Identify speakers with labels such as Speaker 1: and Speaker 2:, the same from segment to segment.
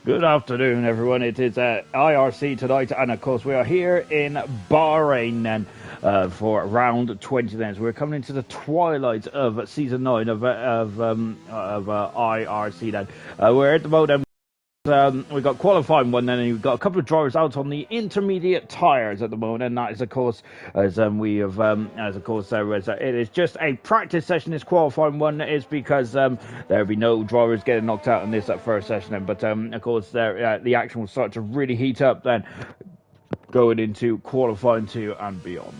Speaker 1: Good afternoon, everyone. It is IRC tonight, and of course, we are here in Bahrain then for round 20. Then, so we're coming into the twilight of season 9 of IRC. Then we're at the moment. We've got qualifying one, then, and we've got a couple of drivers out on the intermediate tyres at the moment, and that is, of course, as it is just a practice session. This qualifying one is because there'll be no drivers getting knocked out in this first session, then, but of course, the action will start to really heat up then, going into qualifying 2 and beyond.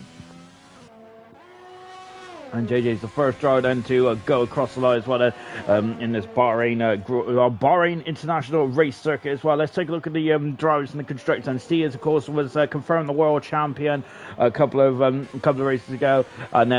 Speaker 1: And JJ's the first driver then to go across the line as well in this Bahrain International Race Circuit as well. Let's take a look at the drivers and the constructors. And Steers, of course, was confirmed the world champion a couple of races ago, and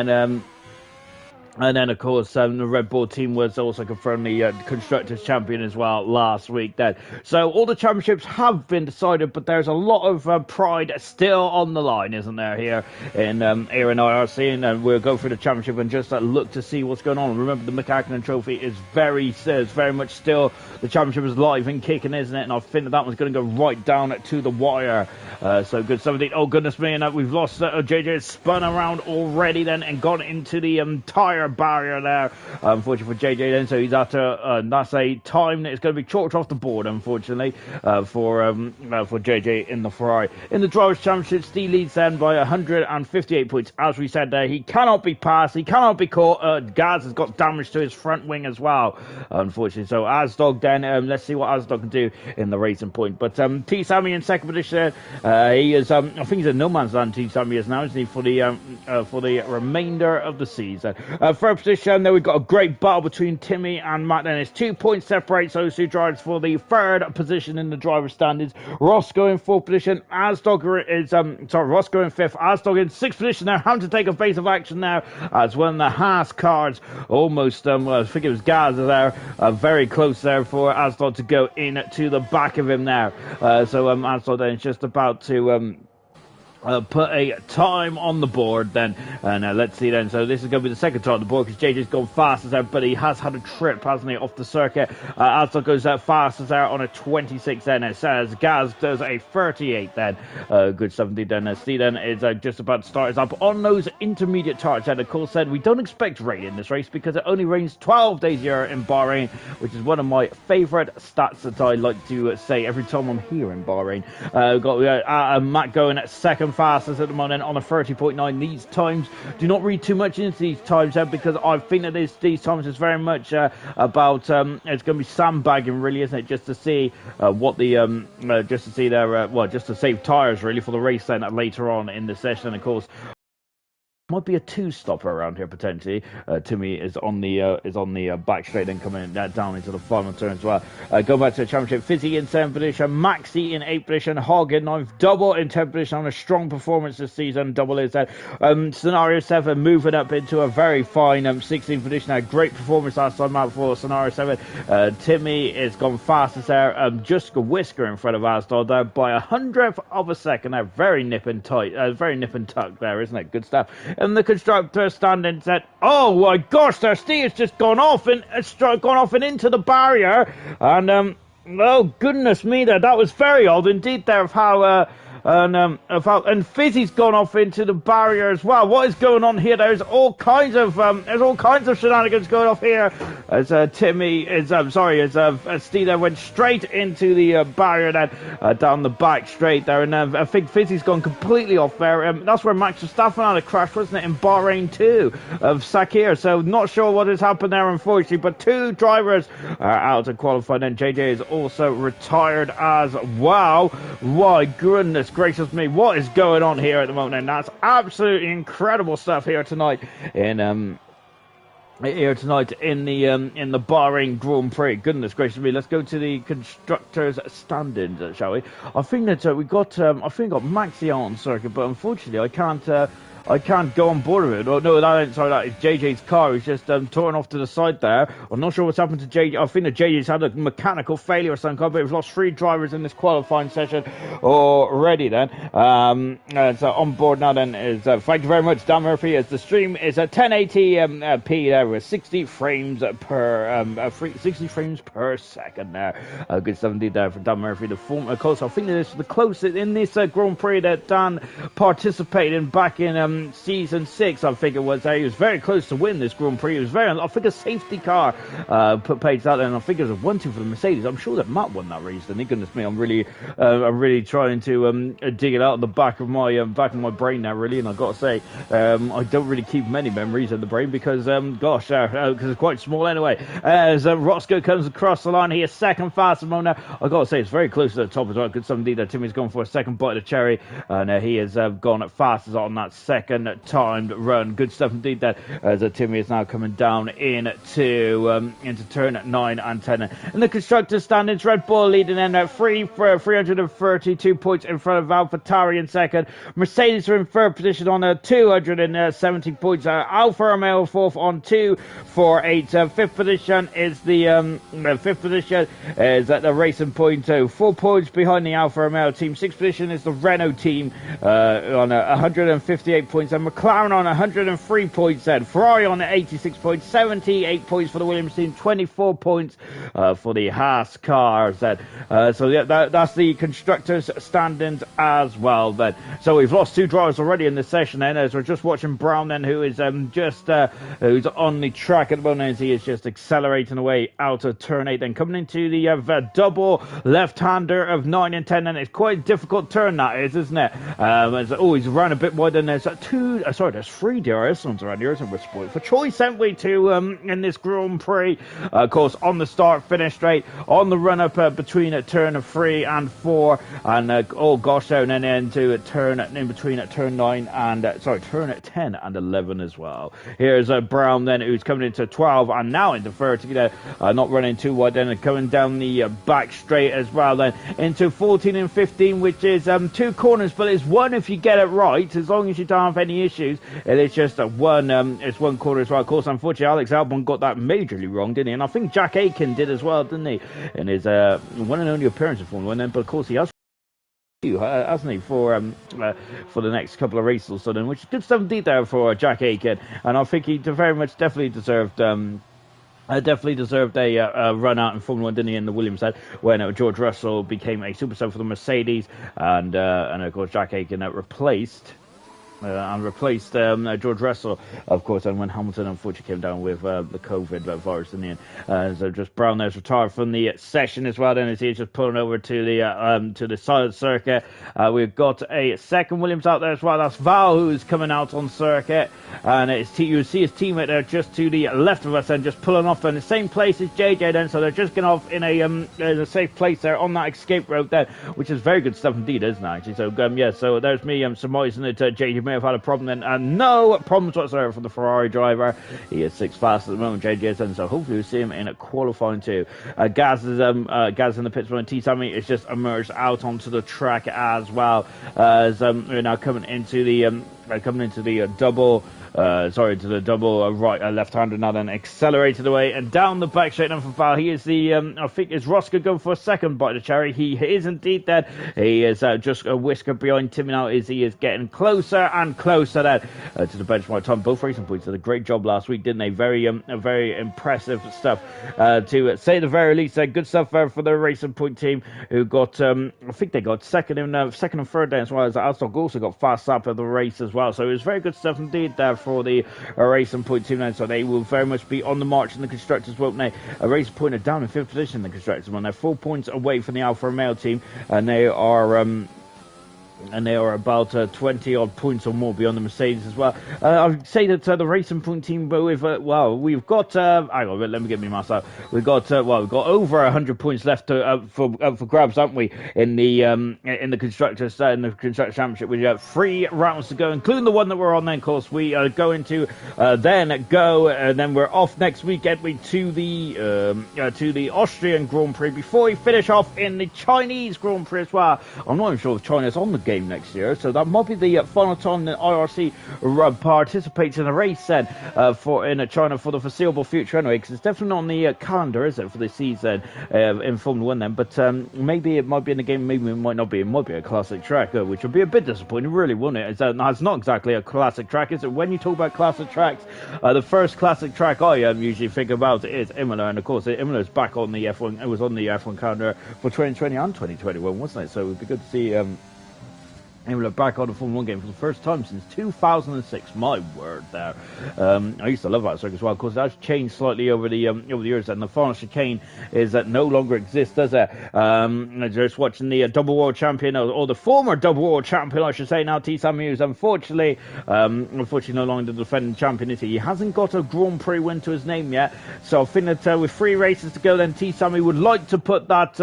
Speaker 1: then, of course, the Red Bull team was also confirmed the Constructors Champion as well last week then. So all the championships have been decided, but there's a lot of pride still on the line, isn't there, here in IRC? And we'll go through the championship and just look to see what's going on. Remember, the McAkinen Trophy is very much still, the championship is live and kicking, isn't it? And I think that one's going to go right down to the wire. So good 17. Oh, goodness me, and we've lost JJ spun around already then and gone into the tyre barrier there, unfortunately for JJ then, so he's after that's a time that is going to be chalked off the board, unfortunately, for JJ in the Ferrari. In the Drivers' Championship, Steve leads then by 158 points. As we said there, he cannot be passed, he cannot be caught. Gaz has got damage to his front wing as well, unfortunately. So Asdog then, let's see what Asdog can do in the racing point. But T. Sammy in second position, he is, I think he's a no man's land, T. Sammy is now, isn't he, for the remainder of the season. Third position, there we've got a great battle between Timmy and Matt Dennis. 2 points separates those two drivers for the third position in the driver standings. Roscoe in fourth position, Asdog is Roscoe in fifth, Asdog in sixth position now, having to take a base of action now, as one of the Haas cars almost, I think it was Gaz there, very close there for Asdog to go in to the back of him now. So Asdog then is just about to put a time on the board then, and let's see then. So this is going to be the second time on the board because JJ's gone fast as out, but he has had a trip, hasn't he, off the circuit. Asdog goes fast as out on a 26 then. It says Gaz does a 38 then. Good 70 then. Steve then is just about to start his up on those intermediate targets. And of course said we don't expect rain in this race because it only rains 12 days a year in Bahrain, which is one of my favourite stats that I like to say every time I'm here in Bahrain. Got Matt going at second fastest at the moment on a 30.9. These times, do not read too much into these times because I think that these times is very much about it's going to be sandbagging, really, isn't it? Just to see what the just to see their just to save tires really for the race then later on in the session. And of course, might be a two-stopper around here potentially. Timmy is on the back straight, then coming down into the final turn as well. Go back to the championship. Fizzy in 7th position, Maxi in 8th position, Hog in 9th, Double in 10th position on a strong performance this season. Double is that Scenario 7 moving up into a very fine 16th position. A great performance last time out for Scenario 7. Timmy is gone fastest there, just a whisker in front of Asdod there by 100th of a second. They're very nip and tight, very nip and tuck there, isn't it? Good stuff. And the constructor standing said, "Oh my gosh, their Steve's just gone off and into the barrier." And oh goodness me, that was very odd indeed there of how and Fizzy's gone off into the barrier as well. What is going on here? There's all kinds of shenanigans going off here. As Timmy is, as Steve there went straight into the barrier then down the back straight there, and I think Fizzy's gone completely off there. That's where Max Verstappen had a crash, wasn't it, in Bahrain 2 of Sakir? So not sure what has happened there, unfortunately. But two drivers are out to qualify. Then JJ is also retired as well. My goodness gracious me, what is going on here at the moment? And that's absolutely incredible stuff here tonight in the Bahrain Grand Prix. Goodness gracious me, let's go to the constructors standings, shall we? I think that we got Maxi on circuit, but unfortunately I I can't go on board with it. Oh, no, that ain't, sorry, that is JJ's car. He's just torn off to the side there. I'm not sure what's happened to JJ. I think that JJ's had a mechanical failure or something, but we've lost 3 drivers in this qualifying session already then. And so on board now then is, thank you very much, Dan Murphy, as the stream is at 1080p there with 60 frames per 60 frames per second there. Good stuff indeed there for Dan Murphy. The former course, I think this is the closest in this Grand Prix that Dan participated in back in season 6. I think it was. He was very close to win this Grand Prix. It was very, I think, a safety car put pace out there, and I think it was a 1-2 for the Mercedes. I'm sure that Matt won that race. Then, goodness me, I'm really trying to dig it out of the back of my brain now, really. And I've got to say, I don't really keep many memories in the brain because, gosh, because it's quite small anyway. As Roscoe comes across the line, he is second fastest moment now. I've got to say, it's very close to the top as well. Good stuff indeed. Timmy's gone for a second bite of the cherry, and he has gone at fastest on that second timed run. Good stuff indeed there, as Timmy is now coming down into turn 9 and 10. In the constructors standings, Red Bull leading in at 332 points in front of AlphaTauri in second. Mercedes are in third position on 270 points. Alfa Romeo fourth on 248. Fifth position is the at the Racing Point 4 points behind the Alfa Romeo team. Sixth position is the Renault team on 158 points, and McLaren on 103 points. Then Ferrari on 86 points, 78 points for the Williams team, 24 points for the Haas cars. Then so yeah, that's the constructors standings as well. Then so we've lost 2 drivers already in this session. Then as we're just watching Brown, then who is who's on the track at the moment, as he is just accelerating away out of turn 8. Then coming into the double left-hander of 9 and 10, and it's quite a difficult turn that is, isn't it? He's run a bit wide, and there's 3 DRS ones around here, and we're spoiled for choice, aren't we, in this Grand Prix? Of course, on the start, finish straight, on the run-up between turn 3 and 4, and down and into turn in between turn 9 and turn 10 and 11 as well. Here's Brown then, who's coming into 12 and now into 13, not running too wide, then coming down the back straight as well, then into 14 and 15, which is 2 corners, but it's 1 if you get it right, as long as you don't have any issues. It is just it's 1 corner as well. Of course, unfortunately, Alex Albon got that majorly wrong, didn't he? And I think Jack Aitken did as well, didn't he, in his one and only appearance in Formula 1. But of course, he has, hasn't he, for the next couple of races or something, which is good stuff indeed there for Jack Aitken. And I think he very much definitely deserved a run out in Formula 1, didn't he, in the Williams side, when George Russell became a superstar for the Mercedes, and of course Jack Aitken replaced George Russell, of course, and when Hamilton unfortunately came down with the COVID virus in the end. So just Brown there's retired from the session as well, then as he's just pulling over to the silent circuit. We've got a second Williams out there as well. That's Val, who's coming out on circuit, and you see his teammate there just to the left of us and just pulling off in the same place as JJ then, so they're just getting off in a safe place there on that escape route there, which is very good stuff indeed, isn't it, actually? So so there's me surmising that JJ may have had a problem then, and no problems whatsoever for the Ferrari driver. He is 6th fast at the moment, JJ, and so hopefully we'll see him in a qualifying too. Gaz is Gaz in the pits when T Sammy is just emerged out onto the track as well, as we're now coming into the double left-hander now, then accelerated away and down the back straight down from Val. He is I think is Roscoe going for a second bite of the cherry. He is indeed that. He is just a whisker behind Timmy now, as he is getting closer and closer then to the benchmark time. Both racing points did a great job last week, didn't they? Very impressive stuff, to say the very least. Good stuff for the Racing Point team, who got I think they got second and third then, as well as Alstock also got fast up of the race as well. So it was very good stuff indeed there for the Racing Point team then. So they will very much be on the march in the constructors, won't they? Racing Point are down in 5th position in the constructors one. They're 4 points away from the Alfa Romeo team, and they are about 20 odd points or more beyond the Mercedes as well. I would say that the Racing Point team, but we've got hang on, let me get me maths out. We've got over 100 points left for grabs, haven't we, in the constructors championship? We've got 3 rounds to go, including the one that we're on. Then, of course, we are going to then we're off next weekend to the Austrian Grand Prix before we finish off in the Chinese Grand Prix as well. I'm not even sure if China's on the game next year. So that might be the final time that IRC participates in a race then in China for the foreseeable future anyway, because it's definitely not on the calendar, is it, for this season in Formula 1 then. But maybe it might be in the game, maybe it might not be. It might be a classic track, which would be a bit disappointing, really, wouldn't it? It's not exactly a classic track, is it? When you talk about classic tracks, the first classic track I usually think about is Imola, and of course Imola is back on the F1. It was on the F1 calendar for 2020 and 2021, wasn't it? So it would be good to see Imola back on the Formula 1 game for the first time since 2006. My word, there. I used to love that circuit as well. Of course, that's changed slightly over the years, and the final chicane is that no longer exists, does it? Just watching the double world champion, or the former double world champion, I should say now, T-Sam Hughes, unfortunately no longer the defending champion, is he? He hasn't got a Grand Prix win to his name yet, so I think that with 3 races to go, then T-Sammy would like to put that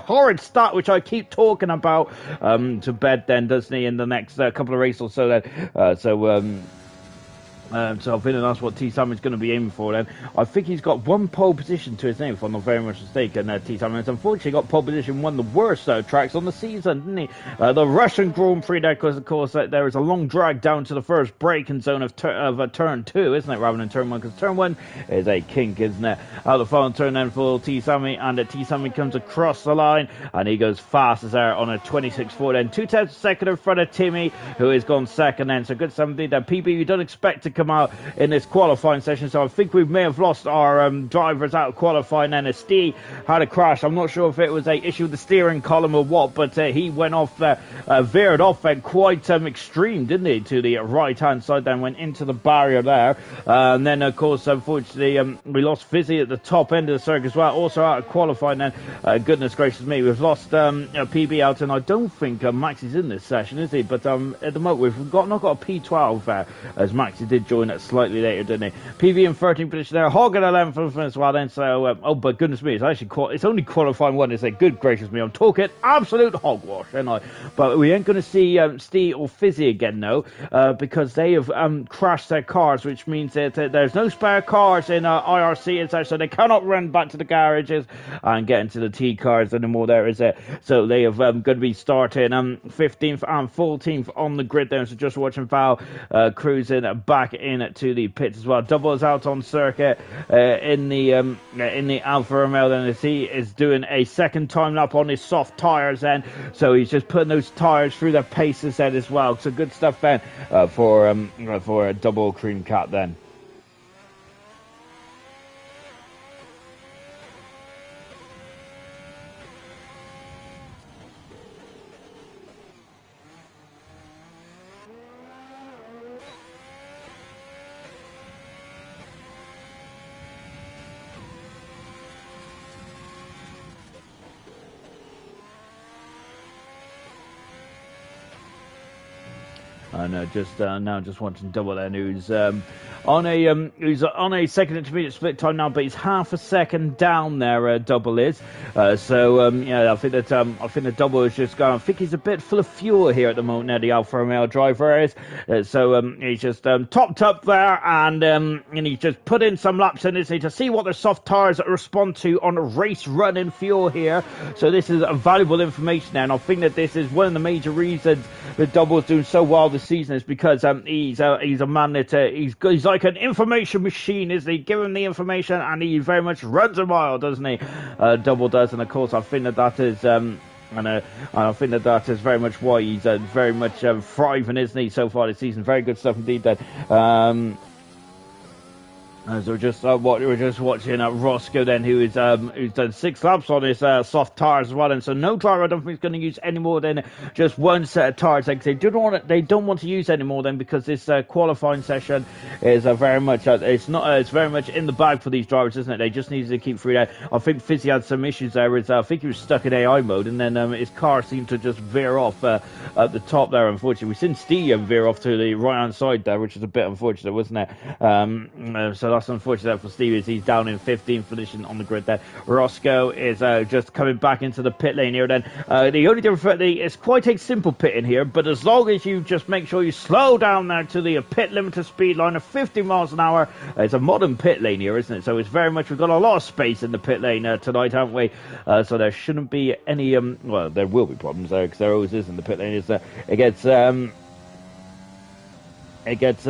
Speaker 1: horrid stat, which I keep talking about, to bed then, doesn't he, in the next couple of races or so then. So I think that's what T-Sam is going to be aiming for then. I think he's got 1 pole position to his name, if I'm not very much mistaken. T-Sam has unfortunately got pole position, one of the worst tracks on the season, didn't he? The Russian Grand Prix there, because of course there is a long drag down to the first braking zone of turn 2, isn't it, rather than turn 1, because turn 1 is a kink, isn't it? Out the final turn then for T-Sammy, and T-Sammy comes across the line, and he goes fast as there on a 26.4 then. 2/10 second in front of Timmy, who has gone second then. So good something that PB you don't expect to come out in this qualifying session, so I think we may have lost our drivers out of qualifying, and Steve had a crash. I'm not sure if it was a issue with the steering column or what, but he went off veered off quite extreme, didn't he, to the right hand side, then went into the barrier there, and then of course unfortunately we lost Fizzy at the top end of the circuit as well, also out of qualifying then. Goodness gracious me, we've lost PB out, and I don't think Max is in this session, is he? But at the moment we've not got a P12 as Maxi did join it slightly later, didn't he? PB in 13th position there, hogging 11th as well then. So oh, but goodness me, it's actually it's only qualifying 1. It's a good gracious me, I'm talking absolute hogwash, ain't I? But we ain't going to see Steve or Fizzy again though, because they have crashed their cars, which means that there's no spare cars in IRC and such, so they cannot run back to the garages and get into the T cars anymore. There is it. So they have going to be starting 15th and 14th on the grid there. So just watching Val cruising back in to the pits as well. Double is out on circuit in the Alfa Romeo then, as he is doing a second time lap on his soft tyres then, so he's just putting those tyres through their paces then as well. So good stuff then for a double cream cat then. And just watching double then, who's on a second intermediate split time now, but he's half a second down there. Double is yeah. I think the double is just going. I think he's a bit full of fuel here at the moment. Now the Alfa Romeo driver is, he's just topped up there, and he's just put in some laps in this to see what the soft tires respond to on race running fuel here. So this is valuable information now, and I think that this is one of the major reasons the double is doing so well this season, is because he's a man that he's like an information machine, isn't he? Give him the information and he very much runs a mile, doesn't he? Double does, and of course I think that is and I think that is very much why he's very much thriving, isn't he, so far this season. Very good stuff indeed then. So we're just watching Roscoe then, who's done 6 laps on his soft tires as well, and so no driver I don't think is going to use any more than just one set of tires. Like they don't want to use any more then, because this qualifying session is very much it's very much in the bag for these drivers, isn't it? They just need to keep through that. I think Fizzy had some issues there. I think he was stuck in AI mode, and then his car seemed to just veer off at the top there. Unfortunately, we've seen Steve veer off to the right hand side there, which is a bit unfortunate, wasn't it? So that's unfortunate for Steve, as he's down in 15th position on the grid there. Roscoe is just coming back into the pit lane here then. The only difference is quite a simple pit in here, but as long as you just make sure you slow down now to the pit limiter speed line of 50 miles an hour, it's a modern pit lane here, isn't it? So it's very much, we've got a lot of space in the pit lane tonight, haven't we? So there shouldn't be any, well, there will be problems there, because there always is in the pit lane. It gets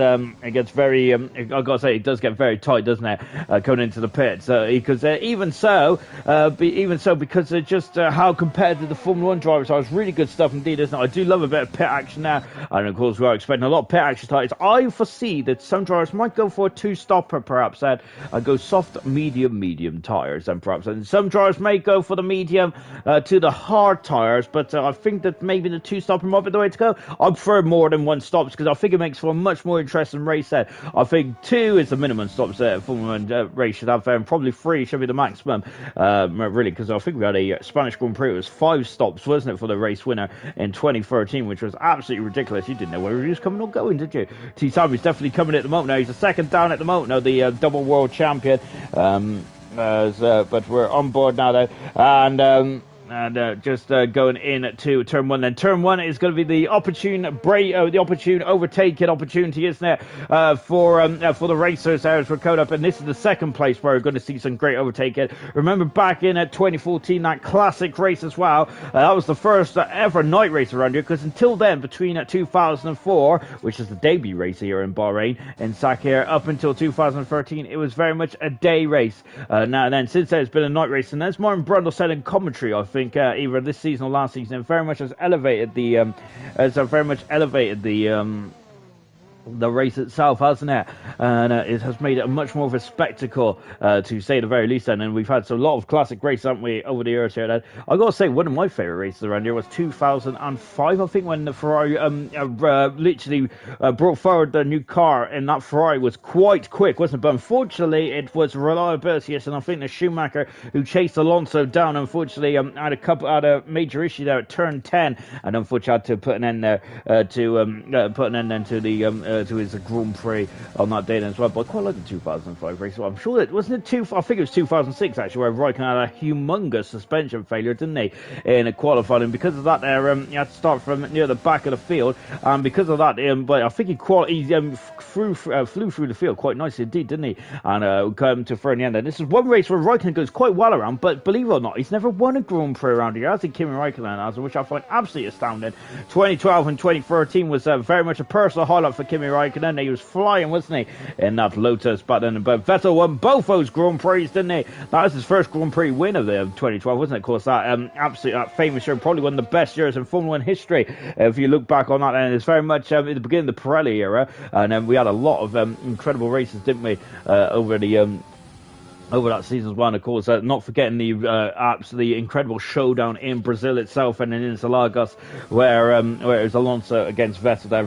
Speaker 1: very, I gotta say, it does get very tight, doesn't it, coming into the pit. So, because even so, because of just how competitive the Formula 1 drivers are, it's really good stuff indeed, isn't it? I do love a bit of pit action now, and of course we are expecting a lot of pit action tonight. I foresee that some drivers might go for a two-stopper, perhaps, and go soft, medium tyres, and perhaps, and some drivers may go for the medium to the hard tyres, but I think that maybe the two-stopper might be the way to go. I prefer more than one stops, because I think it makes for a much more interesting race there. I think 2 is the minimum stops there. Formula 1 race should have, and probably 3 should be the maximum, really, because I think we had a Spanish Grand Prix. It was 5 stops, wasn't it, for the race winner in 2013, which was absolutely ridiculous. You didn't know whether he was coming or going, did you? T. Sammy's definitely coming at the moment now. He's a second down at the moment now, the double world champion. But we're on board now, though, and just going into turn 1. Then turn 1 is going to be the opportune overtaking opportunity, isn't it, for the racers there as we're coming up. And this is the second place where we're going to see some great overtaking. Remember back in 2014, that classic race as well. That was the first ever night race around here, because until then, between 2004, which is the debut race here in Bahrain, in Sakir, up until 2013, it was very much a day race. Now and then, since then, it's been a night race, and as Martin Brundle said in commentary, I think either this season or last season, it very much has elevated the the race itself, hasn't it? And it has made it much more of a spectacle, to say the very least. And we've had a lot of classic races, haven't we, over the years here. And I got to say, one of my favourite races around here was 2005, I think, when the Ferrari literally brought forward the new car, and that Ferrari was quite quick, wasn't it? But unfortunately, it was reliability, yes, and I think the Schumacher, who chased Alonso down, unfortunately, had a major issue there at turn 10, and unfortunately had to put an end there to the to his Grand Prix on that day then as well. But I quite like the 2005 race. So I'm sure it wasn't I think it was 2006 actually, where Raikkonen had a humongous suspension failure, didn't he, in a qualifying, and because of that he had to start from near the back of the field, and because of that but I think he flew through the field quite nicely indeed, didn't he, and come to further end. And this is one race where Raikkonen goes quite well around, but believe it or not, he's never won a Grand Prix around here, as did Kimi Raikkonen has, which I find absolutely astounding. 2012 and 2013 was very much a personal highlight for Kimi Raikkonen. He was flying, wasn't he, in that Lotus, but Vettel won both those Grand Prix, didn't he? That was his first Grand Prix win of the 2012, wasn't it? Of course, that absolutely famous year, probably one of the best years in Formula 1 history, if you look back on that. And it's very much at the beginning of the Pirelli era, and then we had a lot of incredible races, didn't we, over that season as well. Of course, not forgetting the absolutely incredible showdown in Brazil itself and in Interlagos, where it was Alonso against Vettel. They're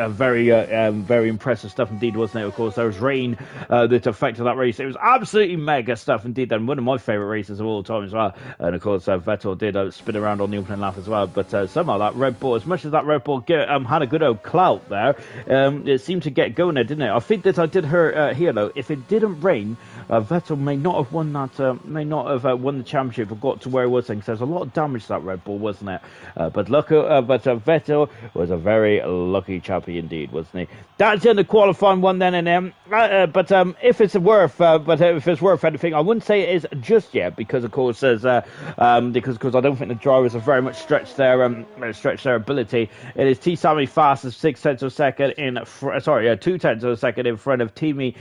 Speaker 1: very impressive stuff indeed, wasn't it? Of course, there was rain that affected that race. It was absolutely mega stuff indeed, and one of my favourite races of all time as well. And of course, Vettel did spin around on the opening lap as well. But somehow that Red Bull, as much as that Red Bull had a good old clout there, it seemed to get going there, didn't it? I think that I did hear though, if it didn't rain, Vettel may not have won the championship or got to where he was, because there's a lot of damage to that Red Bull, wasn't it? But Vettel was a very lucky chappy indeed, wasn't he? That's in the qualifying one then, and if it's worth anything, I wouldn't say it is just yet, because of course I don't think the drivers have very much stretched their ability. It is T. Sammy fastest 6 tenths of a second 2 tenths of a second in front of Timmy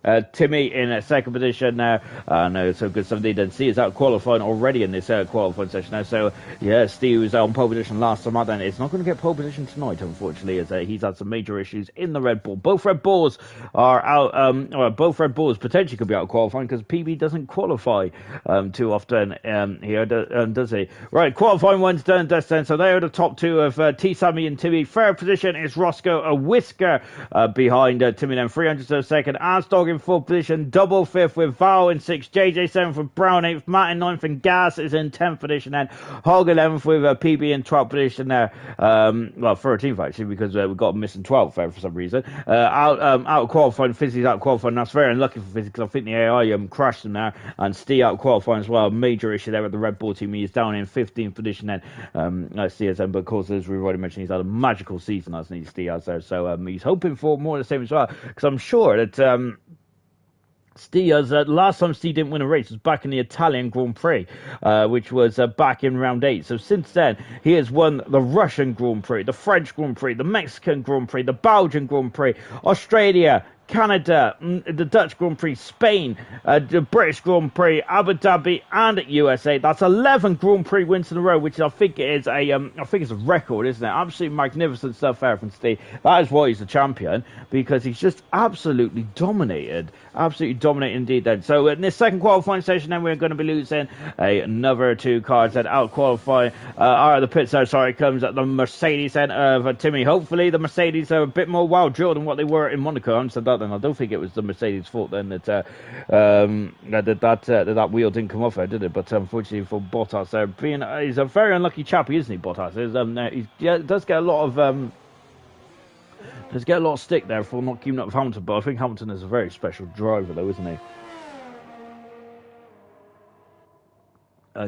Speaker 1: in second position now. No, so good stuff indeed. And Steve is out qualifying already in this qualifying session now. So yeah, Steve was on pole position last time out. Then it's not going to get pole position tonight, unfortunately, as he's had some major issues in the Red Bull. Both Red Bulls are out. Both Red Bulls potentially could be out qualifying, because PB doesn't qualify too often here, does he? Right, qualifying one's done, dustin. So they are the top two of T. Sammy and Timmy. Third position is Roscoe, a whisker behind Timmy. Then 300 of a second. Asdog in fourth position. double 5th with Val in 6th, JJ 7th with Brown 8th, Matt in 9th, and Gas is in 10th position, and Hog 11th with PB in 12th position there. Well, 13th actually, because we got him missing 12th there for some reason. Out of qualifying, Fizzy's out of qualifying. That's very unlucky for Fizzy, because I think the AI crashed him there, and Steve out of qualifying as well. Major issue there at the Red Bull team. He's down in 15th position then. CSM, but of course, as we've already mentioned, he's had a magical season, hasn't he, Steve has there. So he's hoping for more of the same as well, because I'm sure that Stia's last time Steve didn't win a race was back in the Italian Grand Prix, which was back in round 8. So since then, he has won the Russian Grand Prix, the French Grand Prix, the Mexican Grand Prix, the Belgian Grand Prix, Australia, Canada, the Dutch Grand Prix, Spain, the British Grand Prix, Abu Dhabi, and USA. That's 11 Grand Prix wins in a row, which I think is I think it's a record, isn't it? Absolutely magnificent stuff there from Steve. That is why he's the champion, because he's just absolutely dominated indeed. Then, so in this second qualifying session, then we're going to be losing another 2 cars that out qualify. The pits there. Sorry, comes at the Mercedes end of Timmy. Hopefully, the Mercedes are a bit more well drilled than what they were in Monaco. I'm said that. And I don't think it was the Mercedes' fault then that that wheel didn't come off there, did it? But unfortunately for Bottas, he's a very unlucky chap, isn't he? Bottas he does get a lot of stick there for not keeping up with Hamilton. But I think Hamilton is a very special driver, though, isn't he?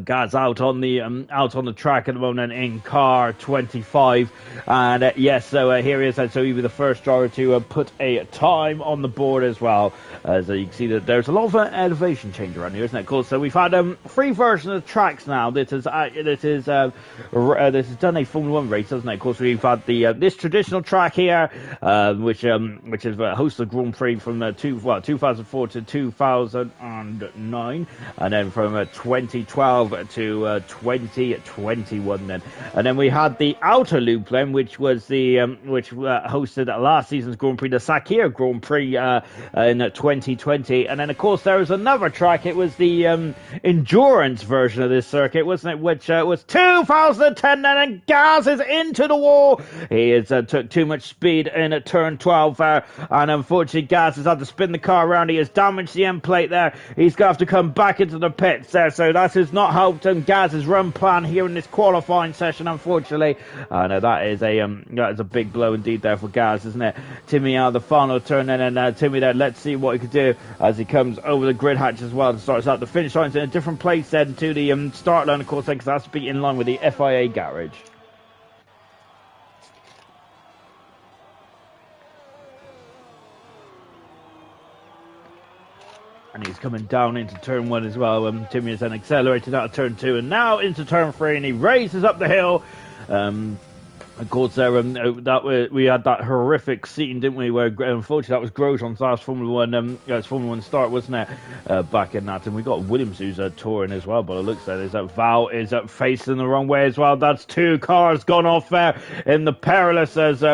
Speaker 1: Guys out on the track at the moment in car 25, and yes, so here he is. So he'll be the first driver to put a time on the board as well. So you can see that there's a lot of elevation change around here, isn't it? Cool. So we've had 3 versions of tracks now. This is done a Formula 1 race, hasn't it? Of course, we've had the this traditional track here, which is host the Grand Prix from 2004 to 2009, and then from 2012 to 2021 then. And then we had the outer loop then, which was the hosted last season's Grand Prix, the Sakir Grand Prix in 2020. And then of course there was another track. It was the endurance version of this circuit, wasn't it, which was 2010 then, and Gaz is into the wall. He has took too much speed in turn 12 there, and unfortunately Gaz has had to spin the car around. He has damaged the end plate there. He's going to have to come back into the pits there, so that is not helped Gaz's run plan here in this qualifying session, unfortunately. That is a big blow indeed there for Gaz, isn't it? Timmy out of the final turn, and Timmy there, let's see what he could do as he comes over the grid hatch as well. Starts out the finish line's in a different place then to the start line, of course, because that's to be in line with the FIA garage. And he's coming down into turn 1 as well. Timmy has then accelerated out of turn 2 and now into turn 3, and he races up the hill. Of course, we had that horrific scene, didn't we? Where unfortunately that was Grosjean's last Formula 1 start, wasn't it? Back in that, and we got Williams who's touring as well. But it looks like Val is facing the wrong way as well. That's 2 cars gone off there in the perilous as.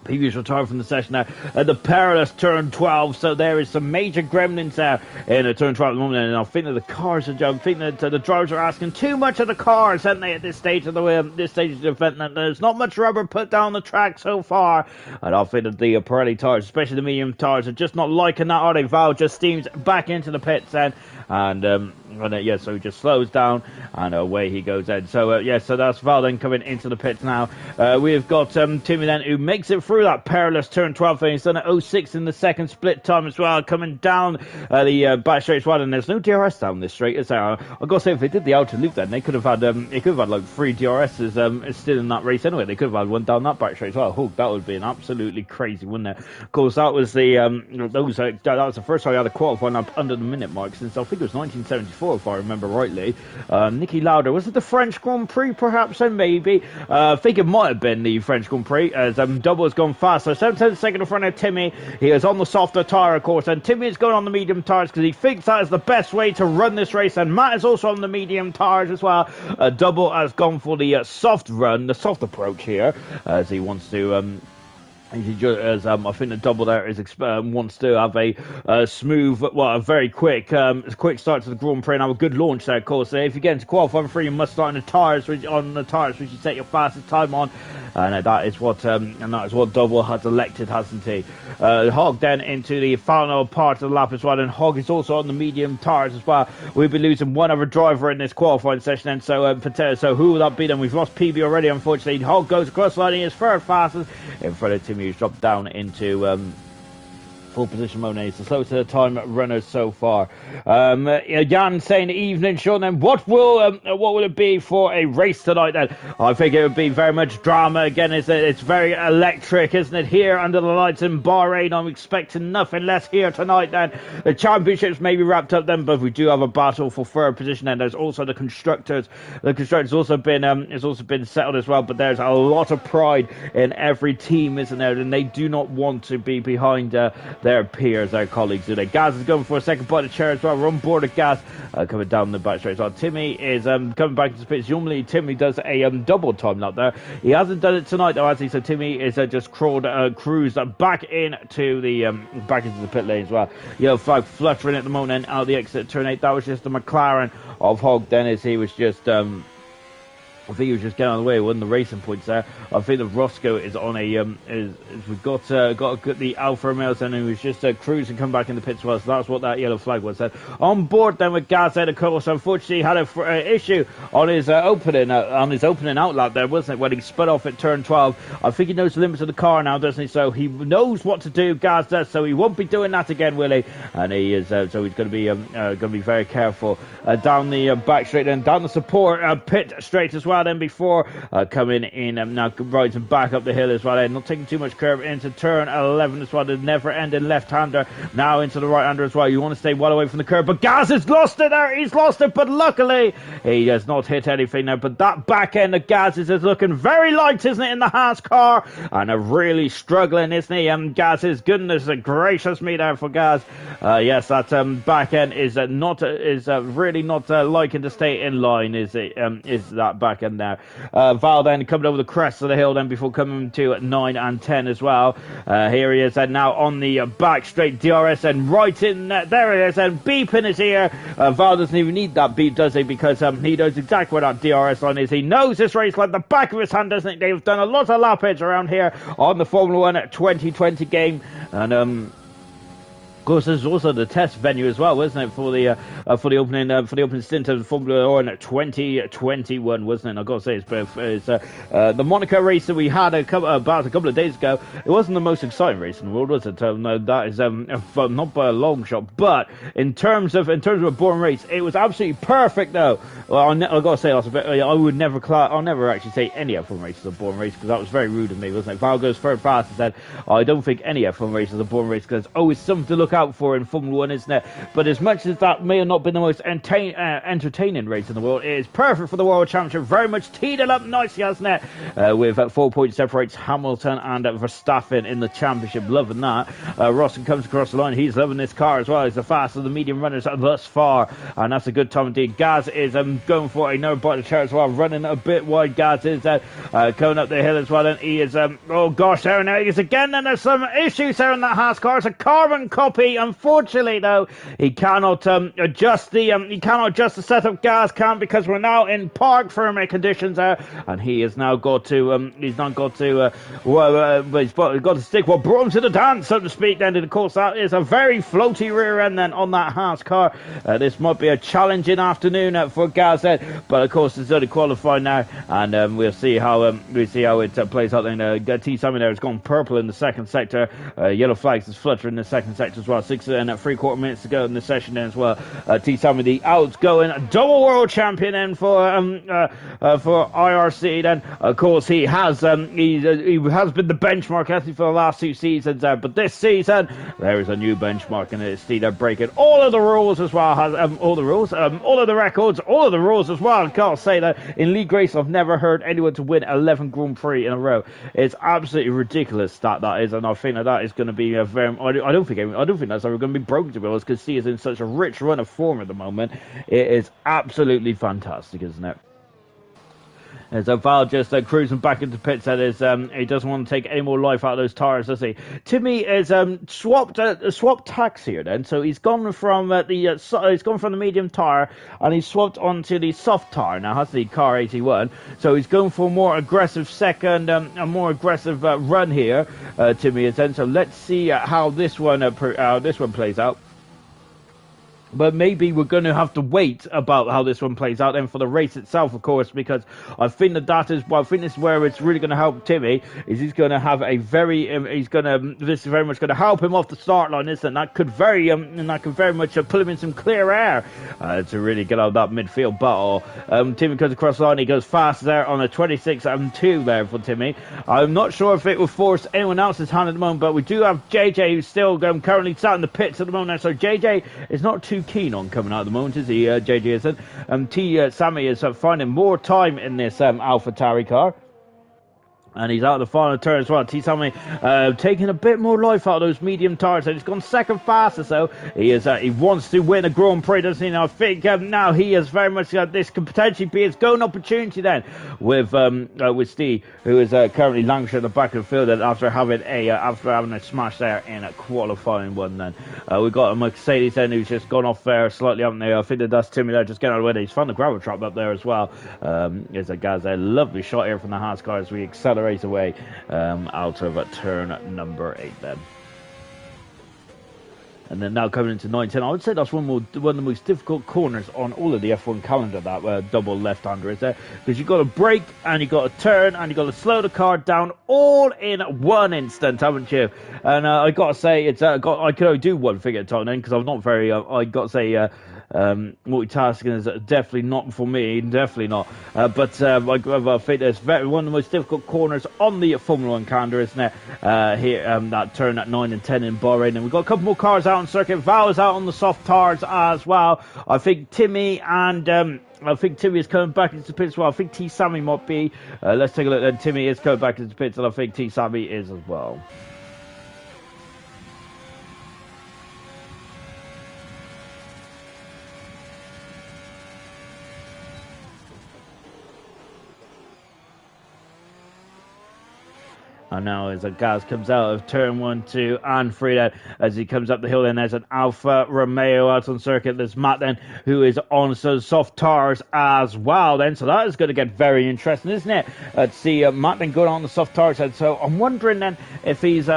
Speaker 1: PB's retired from the session now. The perilous turn 12, so there is some major gremlins there in turn 12 at the moment, and I think that the cars are. I think that the drivers are asking too much of the cars, haven't they, at this stage of the event? That there's not much rubber put down the track so far, and I think that the Pirelli tires, especially the medium tires, are just not liking that, are they? Val just steams back into the pits then, and so he just slows down and away he goes then. So so that's Val then coming into the pits now. We've got Timmy then, who makes it through that perilous turn 12 thing. He's done an 06 in the second split time as well, coming down the back straight as well, and there's no DRS down this straight, is there? I've got to say, if they did the outer loop then, they could have had like 3 DRSs still in that race anyway. They could have had one down that back straight as well. Oh, that would be an absolutely crazy, wouldn't it? Of course, that was the that was the first time I had a qualifying up under the minute mark since I think it was 1974, if I remember rightly. Nicky Lauda, was it the French Grand Prix perhaps? And maybe I think it might have been the French Grand Prix, as Double has gone faster. 7 seconds in front of Timmy. He is on the softer tyre, of course, and Timmy is going on the medium tyres because he thinks that is the best way to run this race, and Matt is also on the medium tyres as well. Double has gone for the soft run, the soft approach here, as he wants to I think the Double there wants to have a smooth, a very quick start to the Grand Prix and have a good launch there, of course. If you get into qualifying 3, you must start on the tyres which you set your fastest time on. and that is what Double has elected, hasn't he? Hogg then into the final part of the lap as well, and Hogg is also on the medium tires as well. We'll be losing one other driver in this qualifying session, and so who will that be then? We've lost PB already, unfortunately. Hogg goes across the line, he is third fastest in front of Timmy, who's dropped down into full position mode. It's the slowest time runners so far. Jan saying evening, Sean, then what will it be for a race tonight then? I think it would be very much drama again. It's very electric, isn't it? Here under the lights in Bahrain, I'm expecting nothing less here tonight then. The championships may be wrapped up then, but we do have a battle for third position, and there's also the constructors. The constructors also been has also been settled as well, but there's a lot of pride in every team, isn't there? And they do not want to be behind their peers, their colleagues, do they? Gaz is going for a second bite of chair as well. We're on board of Gaz coming down the back straight as well. Timmy is coming back into pits. Normally Timmy does a double time lap there. He hasn't done it tonight though, has he? So Timmy is just cruised back into the pit lane as well. Yellow flag fluttering at the moment, and out the exit turn 8. That was just the McLaren of Hogg Dennis. He was just I think he was just getting out of the way. It wasn't the racing points there. I think the Roscoe is on a we've got the Alfa Romeo, and he was just cruising, come back in the pits as well. So that's what that yellow flag was. On board then with Gaz of course. Unfortunately, he had an issue on his opening out lap there, wasn't it? When he spun off at turn 12. I think he knows the limits of the car now, doesn't he? So he knows what to do. Gaz does, so he won't be doing that again, will he? And he is so he's going to be very careful down the back straight and down the support pit straight as well. Then before coming in now riding back up the hill as well, and not taking too much curve into turn 11 as well. The never-ending left-hander now into the right-hander as well. You want to stay well away from the curve, but Gaz has lost it there. He's lost it, but luckily he has not hit anything now. But that back end of Gaz is looking very light, isn't it, in the Haas car, and really struggling, isn't he? Gaz is goodness gracious me there for Gaz. Yes, that back end is really not liking to stay in line. Is that back end there? Val then coming over the crest of the hill then before coming to 9 and 10 as well. Here he is and now on the back straight. DRS and right in there he is and beep in his ear. Val doesn't even need that beep, does he? Because he knows exactly where that DRS line is. He knows this race like the back of his hand, doesn't he? They've done a lot of lappage around here on the Formula 1 2020 game, and of course, there's also the test venue as well, wasn't it, for the opening stint of Formula 1 2021, wasn't it? And I've got to say, it's the Monaco race that we had about a couple of days ago. It wasn't the most exciting race in the world, was it? No, that is not by a long shot. But in terms of a boring race, it was absolutely perfect, though. Well, I've got to say, I'll never actually say any F1 race is a boring race because that was very rude of me, wasn't it? Val goes third fast and said, I don't think any F1 race is a boring race because there's always something to look out for in Formula 1, isn't it? But as much as that may have not been the most entertaining race in the world, it is perfect for the World Championship. Very much teed it up nicely, hasn't it? With 4 points separates Hamilton and Verstappen in the championship. Loving that. Rosson comes across the line. He's loving this car as well. He's the fastest of the medium runners thus far, and that's a good time indeed. Gaz is going for another bite of chair as well, running a bit wide. Gaz is going up the hill as well, and he is oh gosh, there now he is again, and there's some issues there in that Haas car. It's a carbon copy. Unfortunately, though, he cannot adjust the setup. Gaz can't, because we're now in park permit conditions there, and he has now got to he's got to stick what brought him to the dance, so to speak. Then, and of course, that is a very floaty rear end then on that Haas car. This might be a challenging afternoon for Gaz then, but of course it's only qualifying now, and we'll see how it plays out. Then T Sammy there has gone purple in the second sector. Yellow flags is fluttering in the second sector as well. 6 and 3/4 minutes to go in the session then as well. T Sammy, the outgoing double world champion then for IRC. Then of course he has been the benchmark, hasn't he, for the last 2 seasons there. But this season there is a new benchmark, and it's Steeder breaking all of the rules as well. Has all the rules, all of the records, all of the rules as well. I can't say that in league race I've never heard anyone to win 11 Grand Prix in a row. It's absolutely ridiculous that is, and I think that is going to be a very. I don't think that's ever going to be broken, to be honest, because he is in such a rich run of form at the moment. It is absolutely fantastic, isn't it? As Val just cruising back into pits, that is, he doesn't want to take any more life out of those tires, does he? Timmy is swapped tacks here then, so he's gone from the medium tire and he's swapped onto the soft tire now. That's the car 81, so he's going for a more aggressive second, a more aggressive run here. Timmy is then. So let's see how this one plays out. But maybe we're going to have to wait about how this one plays out then for the race itself, of course, because I think this is where it's really going to help Timmy. This is very much going to help him off the start line, isn't it? That could very much pull him in some clear air to really get out of that midfield battle. Timmy comes across the line, he goes fast there on a 26.2 there for Timmy. I'm not sure if it will force anyone else's hand at the moment, but we do have JJ who's still currently sat in the pits at the moment, so JJ is not too keen on coming out at the moment, is he? JJ isn't. Sammy is finding more time in this AlphaTauri car. And he's out of the final turn as well. T-Sammy taking a bit more life out of those medium tires. And he's gone second fastest, so he wants to win a Grand Prix, doesn't he? Now, I think now he is very much this could potentially be his golden opportunity then with Steve, who is currently languishing at the back of the field after having a smash there in a qualifying one. Then we've got a Mercedes then who's just gone off there slightly up there. I think that's Timmy there just getting out of the way. He's found the gravel trap up there as well. There's a guy's a lovely shot here from the Haas car as we accelerate away out of turn number 8 then. And then now coming into 9-10, I would say that's one of the most difficult corners on all of the F1 calendar, that double left-hander is there, because you've got to brake and you've got to turn and you've got to slow the car down all in one instant, haven't you? And I got to say, I can only do one thing at a time then, because I'm not very, I got to say, multitasking is definitely not for me, definitely not. But I think it's one of the most difficult corners on the Formula 1 calendar, isn't it? Here, that turn at 9 and 10 in Bahrain. And we've got a couple more cars out on circuit. Val is out on the soft tires as well. I think Timmy is coming back into the pits as well. I think T-Sammy might be. Let's take a look then. Timmy is coming back into the pits, and I think T-Sammy is as well. And now as Gaz comes out of turn 1, 2 and 3 then, as he comes up the hill, then there's an Alfa Romeo out on circuit. There's Matt then, who is on some soft tires as well then. So that is going to get very interesting, isn't it? To see Matt then going on the soft tires. And so I'm wondering then if he's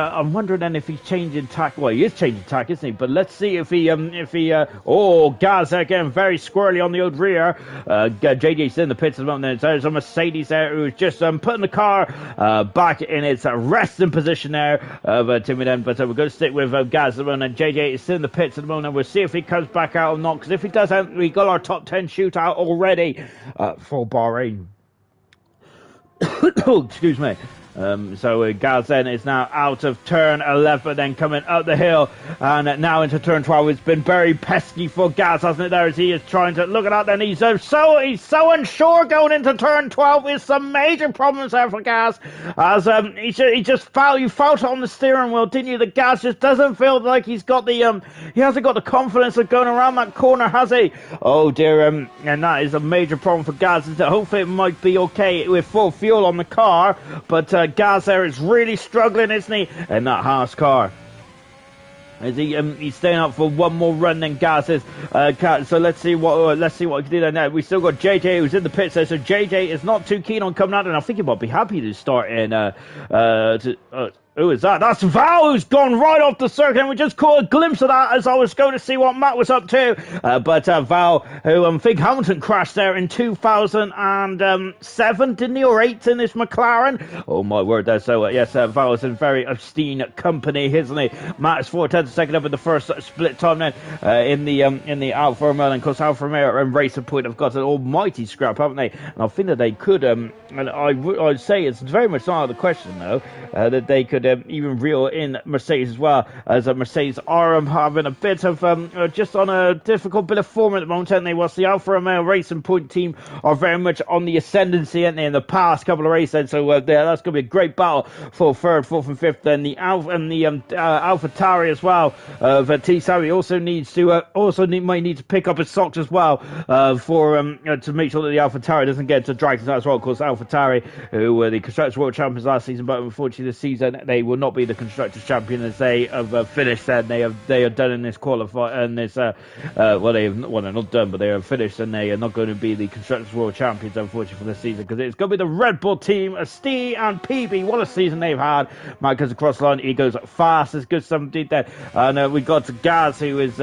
Speaker 1: changing tack. Well, he is changing tack, isn't he? But let's see if he Gaz again, very squirrely on the old rear. JJ's in the pits at the moment. There's a Mercedes there who's just putting the car back in its resting position there of Timmy then, but we're going to stick with Gaz at the moment, and JJ is still in the pits at the moment, and we'll see if he comes back out or not, because if he doesn't, we got our top 10 shootout already for Bahrain. Excuse me. So Gaz then is now out of turn 11, then coming up the hill, and now into turn 12. It's been very pesky for Gaz, hasn't it, there, as he is trying to look at that. Then he's so unsure going into turn 12. With some major problems there for Gaz, as he felt it on the steering wheel, didn't you? The Gaz just doesn't feel like he hasn't got the confidence of going around that corner, has he? Oh dear, and that is a major problem for Gaz. Hopefully it might be okay with full fuel on the car, but Gaz there is really struggling, isn't he, in that Haas car? Is he's staying up for one more run then Gaz is. So let's see what he can do now. We still got JJ who's in the pits there, so JJ is not too keen on coming out, and I think he might be happy to start in who is that? That's Val, who's gone right off the circuit, and we just caught a glimpse of that as I was going to see what Matt was up to. But Val, who Fig Hamilton crashed there in 2007, didn't he, or 8 in this McLaren? Oh my word there. So yes, Val is in very obscene company, isn't he? Matt is 4/10 second up in the first split time then in the Alfa Romeo, and of course Alfa Romeo and Racer Point have got an almighty scrap, haven't they? And I think that they could, and I'd say it's very much not out of the question though, that they could could even reel in Mercedes as well, as Mercedes are having a bit of just on a difficult bit of form at the moment, and they was the Alfa Romeo Racing Point team are very much on the ascendancy, and in the past couple of races, so that's going to be a great battle for third, fourth, and fifth. Then the AlphaTauri as well. T. Sammy also needs to might need to pick up his socks as well for to make sure that the AlphaTauri doesn't get to drag as well. Of course, AlphaTauri, who were the constructors world champions last season, but unfortunately this season they will not be the constructors champion, as they have finished. And they are done in this qualify and this they're not done, but they are finished, and they are not going to be the constructors world champions unfortunately for this season, because it's going to be the Red Bull team, Steve and PB. What a season they've had. Mike goes across the line, he goes fast, as good as somebody did there, and we got Gaz, who is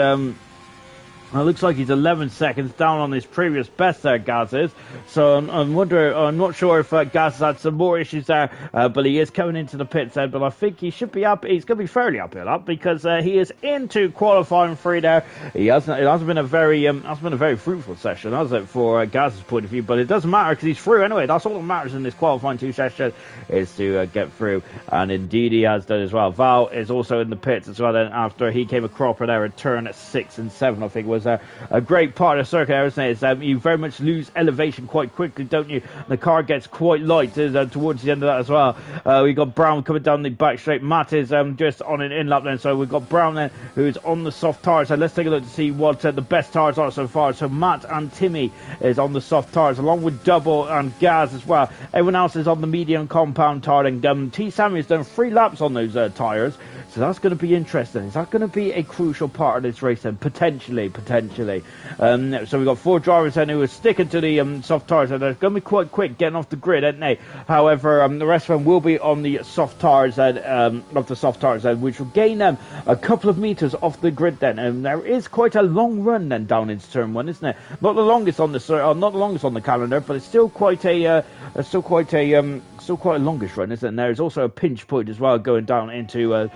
Speaker 1: it looks like he's 11 seconds down on his previous best there, Gaz is. So I'm not sure if Gaz has had some more issues there, but he is coming into the pits then. But I think he should be up. He's going to be fairly uphill up, because he is into qualifying 3 there. It hasn't been a very fruitful session, has it, for Gaz's point of view? But it doesn't matter, because he's through anyway. That's all that matters in this qualifying 2 session, is to get through. And indeed he has done as well. Val is also in the pits as well. Then after he came a cropper there at turn 6 and 7, I think was a great part of the circuit, isn't it? It's, you very much lose elevation quite quickly, don't you? The car gets quite light towards the end of that as well. We got Brown coming down the back straight. Matt is just on an in-lap then, so we've got Brown then, who's on the soft tires. So let's take a look to see what the best tires are so far. So Matt and Timmy is on the soft tires, along with Double and Gaz as well. Everyone else is on the medium compound tire, and T. Sammy has done 3 laps on those tires. So that's going to be interesting. Is that going to be a crucial part of this race then? Potentially. So we've got 4 drivers then who are sticking to the soft tires, and they're going to be quite quick getting off the grid, aren't they? However, the rest of them will be on the soft tires which will gain them a couple of meters off the grid then. And there is quite a long run then down into turn 1, isn't it? Not the longest on the calendar, but it's still quite a longish run, isn't it? And there's also a pinch point as well going down into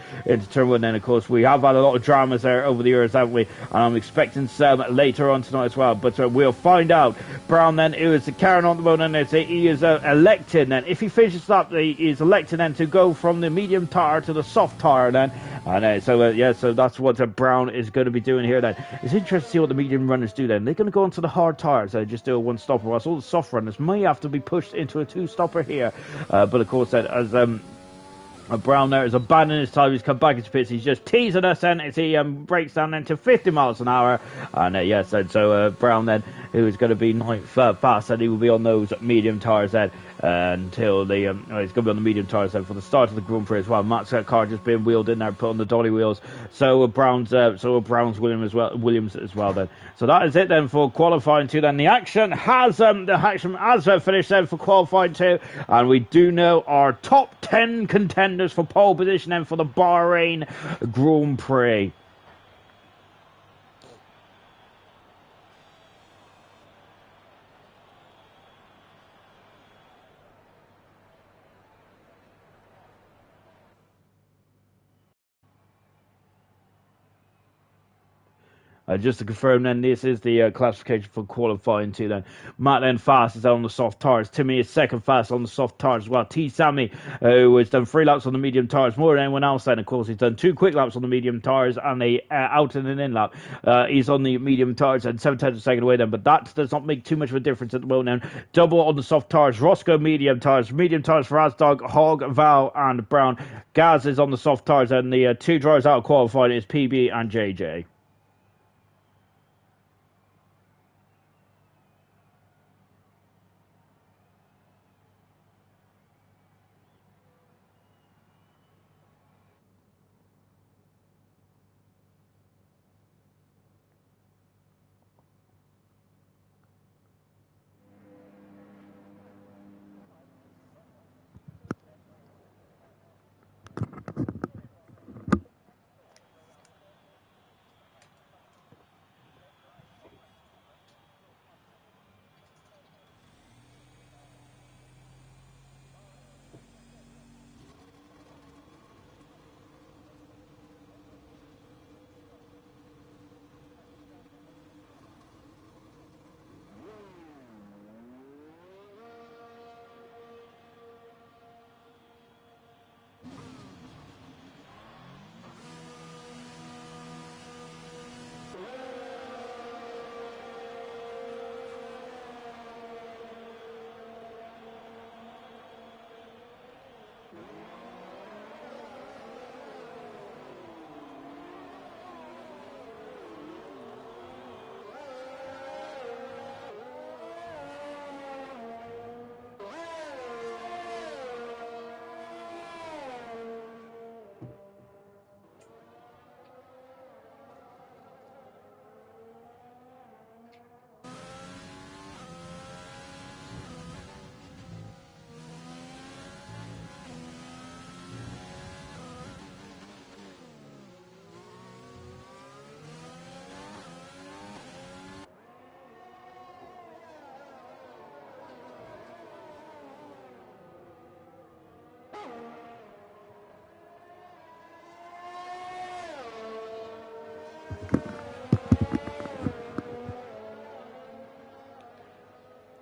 Speaker 1: turn 1. Then of course we have had a lot of dramas there over the years, haven't we? And I'm expecting some later on tonight as well, but we'll find out. Brown then, who is carrying on the moment, and he is elected then, if he finishes up, he is elected then to go from the medium tire to the soft tire then. And so that's what Brown is going to be doing here then. It's interesting to see what the medium runners do then. They're going to go onto the hard tires, just do a 1-stopper, whilst all the soft runners may have to be pushed into a 2-stopper here. But of course, as Brown there is abandoning his time. He's come back into pits. He's just teasing us then as he breaks down then to 50 miles an hour. And so Brown then, who is going to be 9th fast, and he will be on those medium tires then until the he's going to be on the medium tires then for the start of the Grand Prix as well. Matt's car just being wheeled in there, put on the dolly wheels. So Brown's Williams as well then. So that is it then for qualifying 2. Then the action has finished then for qualifying 2, and we do know our top 10 contenders for pole position then for the Bahrain Grand Prix. Just to confirm then, this is the classification for qualifying 2 then. Matt then fast is on the soft tires. Timmy is 2nd fast on the soft tires as well. T. Sammy, who has done 3 laps on the medium tires, more than anyone else then. Of course, he's done 2 quick laps on the medium tires and a out and an in lap. He's on the medium tires and 7/10 a second away then, but that does not make too much of a difference at the moment then. Double on the soft tires. Roscoe medium tires for Azdog, Hogg, Val and Brown. Gaz is on the soft tires, and the 2 drivers out of qualifying is PB and JJ.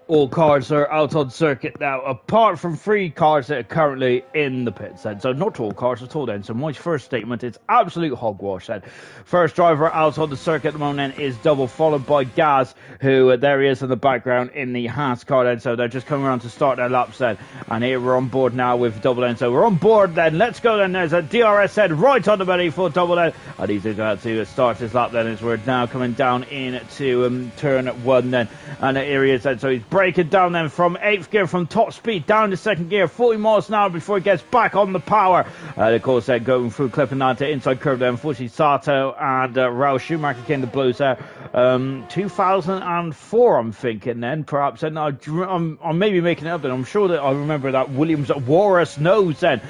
Speaker 1: All cars are out on circuit now, apart from 3 cars that are currently in the pits. Then, so not all cars at all. Then, so my first statement is absolute hogwash. Then, first driver out on the circuit at the moment is Double, followed by Gaz, who there he is in the background in the Haas car. Then, so they're just coming around to start their laps. Then, and here we're on board now with Double. Then, so we're on board. Then, let's go. Then there's a DRS head right on the belly for Double. Then, and he's about to start his lap. Then, as we're now coming down into turn 1. Then, and here he is. Then, so he's breaking down then from 8th gear, from top speed down to 2nd gear, 40 miles an hour before he gets back on the power. Of course, going through clipping down to inside curve there. Unfortunately, Sato and Raul Schumacher came to blows there. 2004, I'm thinking then, perhaps. And I'm maybe making it up then. I'm sure that I remember that Williams Walrus nose then,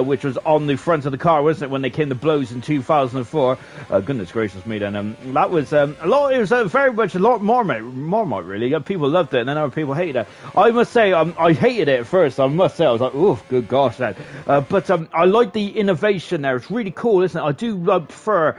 Speaker 1: which was on the front of the car, wasn't it, when they came to blows in 2004. Goodness gracious me then. That was a lot. It was very much a lot more, Marmite really. People loved it, and then other people hated it. I must say, I hated it at first. I must say, I was like, oh, good gosh, then. But I like the innovation there. It's really cool, isn't it? I do prefer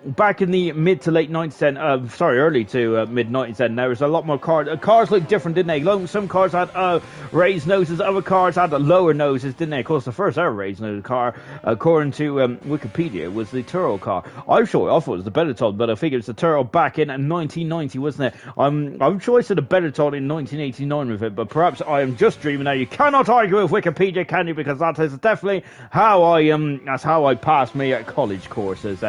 Speaker 1: back in the mid to late 90s then. Early to mid 90s then. There was a lot more cars. Cars looked different, didn't they? Some cars had raised noses. Other cars had lower noses, didn't they? Of course, the first ever raised nose car, according to Wikipedia, was the Turo car. I thought it was the Benetton, but I think it was the Turo back in 1990, wasn't it? I'm sure I said the Benetton in 1989 with it, but perhaps I am just dreaming now. You cannot argue with Wikipedia, can you? Because that is definitely how that's how I passed me at college courses.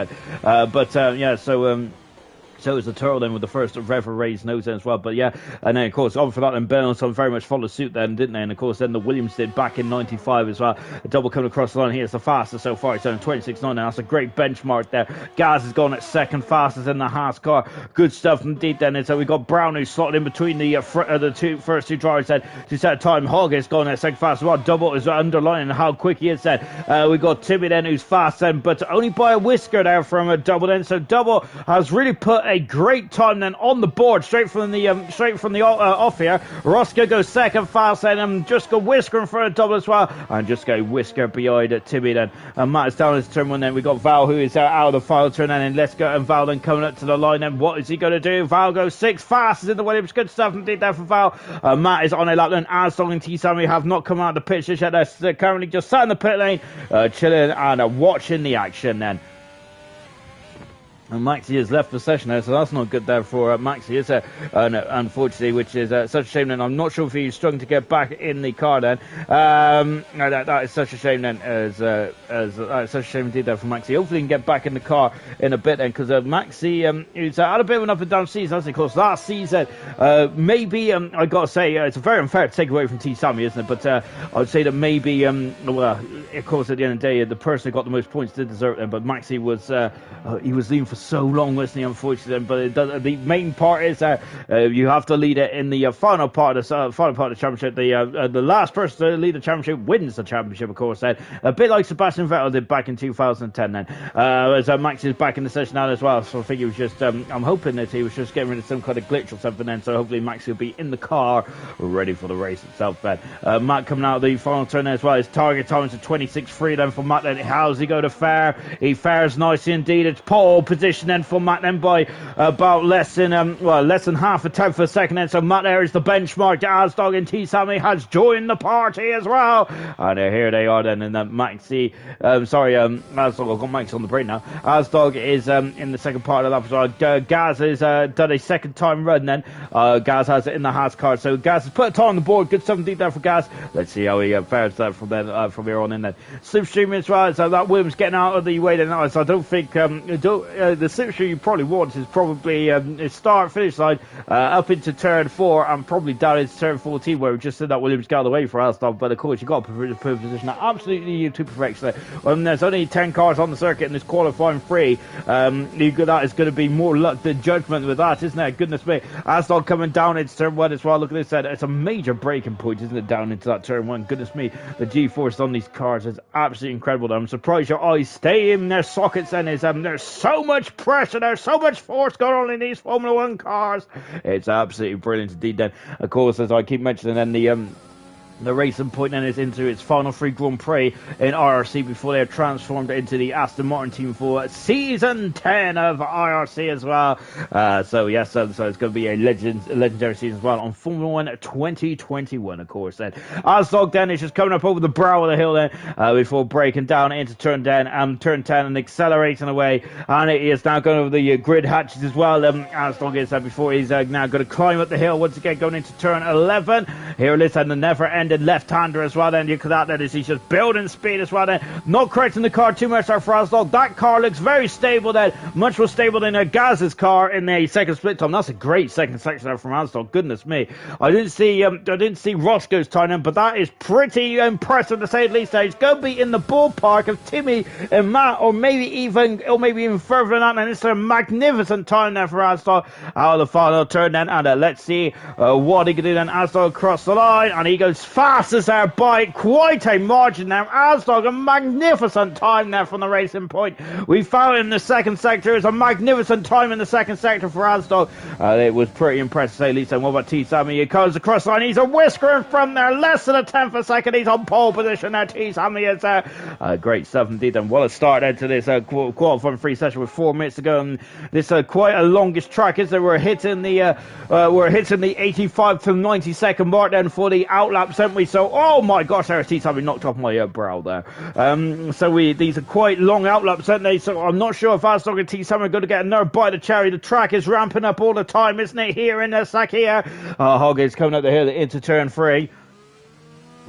Speaker 1: So it was the Turo then with the first ever raised nose then as well. But yeah, and then of course on for that, and Benetton very much followed suit then, didn't they? And of course then the Williams did back in 95 as well. A double coming across the line here. It's the fastest so far. It's on 26.9 now. That's a great benchmark there. Gaz has gone at 2nd fastest in the Haas car. Good stuff indeed then. And so we got Brown who's slotted in between the first two drivers then to set time. Hogg has gone at 2nd fastest as well. Double is underlining how quick he is then. We got Timmy then who's fast then, but only by a whisker there from a Double then. So Double has really put a great time then on the board, straight from the off here. Roscoe goes 2nd fast then, and just go whisker in front of Double as well, and just go whisker behind Timmy then. And Matt is down his turn 1 then. We got Val who is out of the final turn then, and let's go, and Val then coming up to the line then. What is he going to do? Val goes 6th fastest in the Williams. Good stuff indeed there for Val. Matt is on a lap then. Armstrong and T-Sammy have not come out of the pit just yet. They're currently just sat in the pit lane, chilling and watching the action then. And Maxi has left the session there, so that's not good there for Maxi, is it? Unfortunately, which is such a shame. And I'm not sure if he's struggling to get back in the car then. That is such a shame then, as such a shame indeed there for Maxi. Hopefully he can get back in the car in a bit then, because Maxi, he's had a bit of an up and down season, hasn't he? Of course, last season, maybe, I got to say, it's very unfair to take away from T-Sammy, isn't it? But I would say that maybe, well, of course, at the end of the day, the person who got the most points did deserve it, but Maxi was, he was leading for so long, wasn't he, unfortunately? But the main part is you have to lead it in the final part of the championship. The last person to lead the championship wins the championship, of course. Then a bit like Sebastian Vettel did back in 2010. Then as Max is back in the session now as well, so I think he was just I'm hoping that he was just getting rid of some kind of glitch or something. Then so hopefully Max will be in the car ready for the race itself. Then Matt coming out of the final turn as well. His target time is a 26.3 then for Matt. Then how's he go to fare? He fares nicely indeed. It's pole position then for Matt then by about less than half a tenth of a second then. So Matt there is the benchmark. Asdog and T-Sammy has joined the party as well, and here they are then. And Maxi, Asdog, I've got Max on the brain now. Asdog is in the second part of the lap as well. Gaz has done a second time run then. Gaz has it in the Haas car, so Gaz has put a time on the board. Good stuff indeed there for Gaz. Let's see how he fares there from here on in then. Slipstream as well, so that Williams getting out of the way then. So I don't think the slipstream you probably want is probably start finish line up into turn 4 and probably down into turn 14, where we just said that Williams got away for Aston. But of course, you've got to put position that absolutely to perfection. There's only 10 cars on the circuit in this qualifying 3. That is going to be more luck than judgment with that, isn't it? Goodness me. Aston coming down into turn 1 as well. Look at this. It's a major braking point, isn't it, down into that turn 1? Goodness me. The G-force on these cars is absolutely incredible. I'm surprised your eyes stay in their sockets, and there's so much pressure, there's so much force going on in these Formula 1 cars. It's absolutely brilliant indeed then. Of course, as I keep mentioning, then The Racing Point then is into its final 3 Grand Prix in IRC before they are transformed into the Aston Martin team for season 10 of IRC as well. So yes, so it's going to be a legendary season as well on Formula 1 2021, of course. Then Asdog then is just coming up over the brow of the hill then before breaking down into turn 10 and accelerating away, and it is now going over the grid hatches as well. Asdog is before he's now going to climb up the hill once again, going into turn 11. Here it is, and the never-ending left-hander as well. Then you could that is he's just building speed as well. Then not correcting the car too much there for Asdog. That car looks very stable. Then much more stable than Gaz's car in the second split time. That's a great second section there from Asdog. Goodness me, I didn't see Roscoe's time in, but that is pretty impressive to say the least. He's going to be in the ballpark of Timmy and Matt, or maybe even further than that. And it's a magnificent time there for Asdog out of the final turn then, and let's see what he can do then. Asdog across the line, and he goes fastest there by quite a margin there. Asdog, a magnificent time there from the Racing Point. We found in the second sector. It's a magnificent time in the second sector for Asdog. It was pretty impressive to say the least. And what about T Sammy? He comes across the line. He's a whisker in front there, less than a tenth of a second. He's on pole position there. T Sammy is there. Great stuff indeed. And what a start into this qualifying free session with 4 minutes to go. And this quite a longish track, is there? We're hitting the 85 to 90 second mark then for the outlaps, haven't we? So, oh my gosh, there's T-Sammy knocked off my brow there. These are quite long outlaps, aren't they? So I'm not sure if Asdog and T-Sammy are going to get another bite of cherry. The track is ramping up all the time, isn't it? Here in the sack here. Hog is coming up the hill into turn 3.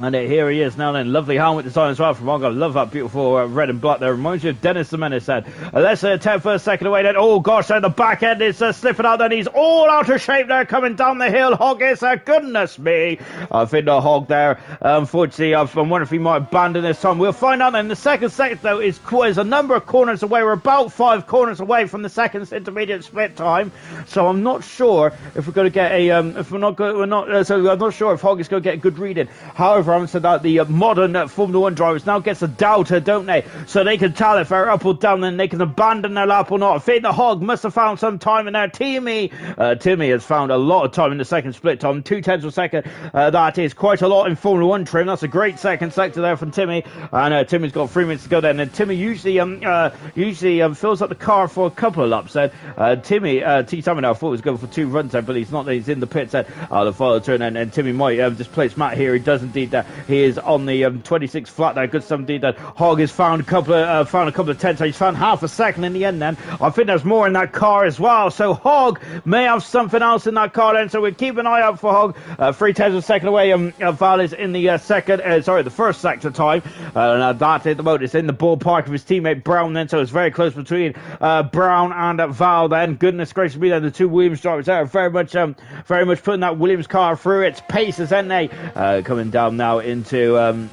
Speaker 1: And here he is now then. Lovely helmet design as well from Mongo. Love that beautiful red and black there. Reminds you of Dennis the Menace then. Less than 10 for a second away then. Oh gosh, then the back end is slipping out then. He's all out of shape there coming down the hill. Hog is goodness me. I think the Hog there, unfortunately, I'm wondering if he might abandon this time. We'll find out then. The second sector though is a number of corners away. We're about 5 corners away from the second intermediate split time. So I'm not sure if we're going to get I'm not sure if Hog is going to get a good reading. However, so that the modern Formula 1 drivers now gets a delta, don't they? So they can tell if they're up or down, and they can abandon their lap or not. I think the Hog must have found some time in there. Timmy has found a lot of time in the second split time, 0.2 of a second. That is quite a lot in Formula 1 trim. That's a great second sector there from Timmy. And Timmy's got 3 minutes to go then. And Timmy usually fills up the car for a couple of laps then. T-Sammy now thought he was going for 2 runs there, but he's not. He's in the pits then. The follow turn, and Timmy might displace Matt here. He does indeed. He is on the 26 flat there. Good stuff indeed. That Hog has found a couple of tenths. He's found half a second in the end then. I think there's more in that car as well. So Hog may have something else in that car then. So we'll keep an eye out for Hog. 3 tenths of a second away. Val is in the the first sector time. That at the moment is in the ballpark of his teammate Brown then. So it's very close between Brown and Val then. Goodness gracious me then. The 2 Williams drivers there are very much putting that Williams car through its paces, aren't they? Coming down now into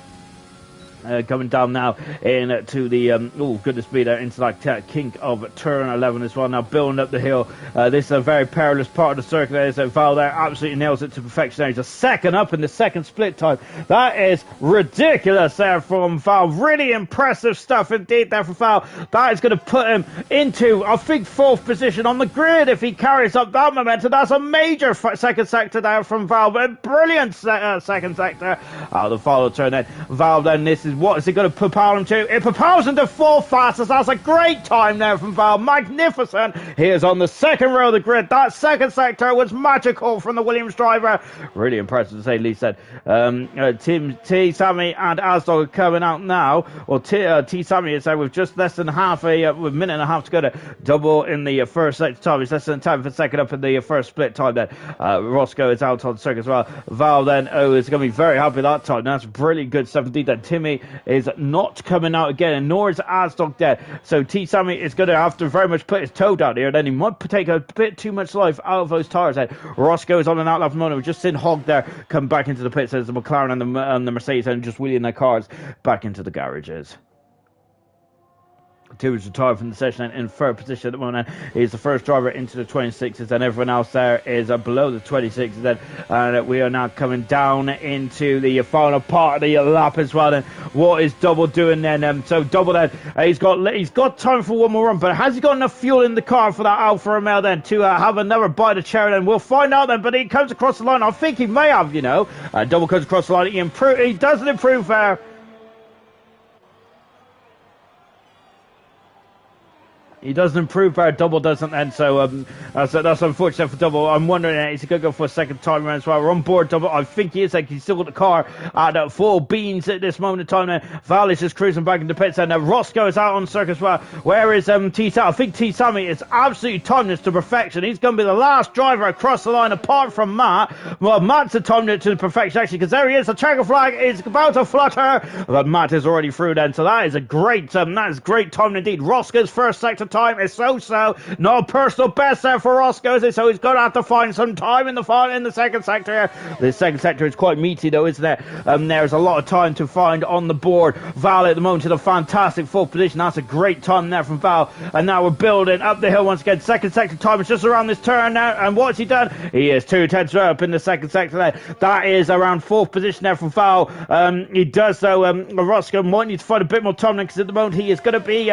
Speaker 1: goodness me there, into that kink of turn 11 as well. Now building up the hill. This is a very perilous part of the circuit there. So Val there absolutely nails it to perfection. He's a second up in the second split time. That is ridiculous there from Val. Really impressive stuff indeed there for Val. That is going to put him into, I think, 4th position on the grid if he carries up that momentum. That's a major second sector there from Val. But brilliant second sector. The follow turn then. Val then, this is what is it going to propel him to? It propels him to 4th fastest. That's a great time there from Val. Magnificent. He is on the second row of the grid. That second sector was magical from the Williams driver. Really impressive to say the least. T, Sammy and Asdog are coming out now. Well, T, Sammy is there with just less than with a minute and a half to go to double in the first sector time. It's less than 10 for a second up in the first split time then. Roscoe is out on the circuit as well. Val then, is going to be very happy that time. That's really good stuff indeed. Then Timmy is not coming out again, and nor is Asdog dead. So T Sammy is going to have to very much put his toe down here. Then he might take a bit too much life out of those tires. Then Roscoe is on an outlap moment. We've just seen Hog there come back into the pits as the McLaren and the Mercedes and just wheeling their cars back into the garages. Two is retired from the session and in third position at the moment. He's the first driver into the 26s, and everyone else there is below the 26s. Then we are now coming down into the final part of the lap as well. Then what is Double doing then? So Double then he's got time for one more run, but has he got enough fuel in the car for that Alfa Romeo then to have another bite of cherry? Then we'll find out then. But he comes across the line. I think he may have, you know. Double comes across the line. He doesn't improve there. He doesn't improve, but Double doesn't, and so that's unfortunate for Double. I'm wondering, is he going to go for a second time around as well? We're on board Double. I think he is. Like, he's still got the car at full beans at this moment in time. Now, Val is just cruising back into pits, and Roscoe is out on the circuit as well. Where is T-Sammy? I think T-Sammy is absolutely timed this to perfection. He's going to be the last driver across the line, apart from Matt. Well, Matt's timed it to perfection, actually, because there he is. The checker flag is about to flutter, but Matt is already through then, so that is a great, great time indeed. Roscoe's first sector time is so. No personal best there for Roscoe, is it? So he's going to have to find some time in the second sector. The second sector is quite meaty though, isn't it? There's a lot of time to find on the board. Val at the moment in a fantastic fourth position. That's a great time there from Val. And now we're building up the hill once again. Second sector time is just around this turn now. And what's he done? He is 2/10 up in the second sector there. That is around fourth position there from Val. He does though. Roscoe might need to find a bit more time because at the moment he is going to be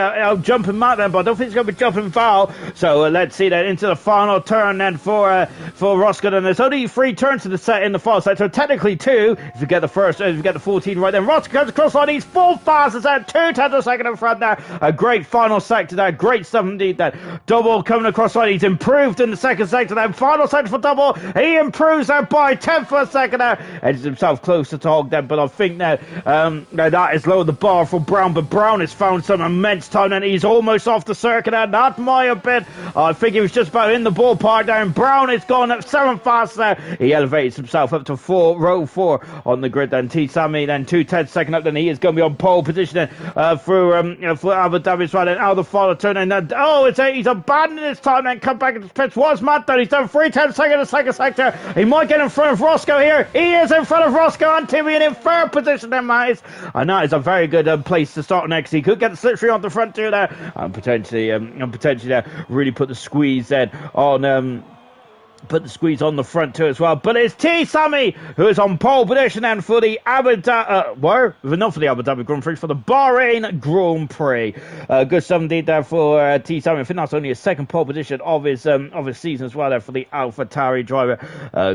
Speaker 1: jumping Matt then, but I don't think he's going to be jumping Val. So let's see that into the final turn then for Roscoe. And there's only 3 turns to the set in the final set, so technically 2 if you get the first, if you get the 14 right. Then Roscoe comes across line. He's full fastest out, 2/10 a second in front there. A great final sector there, great stuff indeed. That Double coming across line. He's improved in the second sector. Then final sector for Double. He improves there by 10th of a second there. Edges himself closer to Hog then, but I think now that is low the bar for Brown. But Brown has found some immense time and he's almost off the circuit there. Not my bit. I think he was just about in the ballpark there. And Brown is gone at 7 fast there. He elevates himself up to row 4 on the grid. Then T-Sammy then 2/10 second up. Then he is going to be on pole position for Abu Dhabi's right. And out the final turn. And he's abandoning his time and come back into the pits. What's Matt done? He's done 3/10 second in the second sector. He might get in front of Roscoe here. He is in front of Roscoe and Timmy in third position then, Matt. And that is a very good place to start next. He could get the slipstream on the front too there and potentially really put the squeeze then on put the squeeze on the front too as well. But it's T-Sammy who is on pole position and for the Abu Dhabi, not for the Abu Dhabi Grand Prix, for the Bahrain Grand Prix. Good stuff indeed there for T-Sammy. I think that's only his second pole position of his season as well there for the AlphaTauri driver.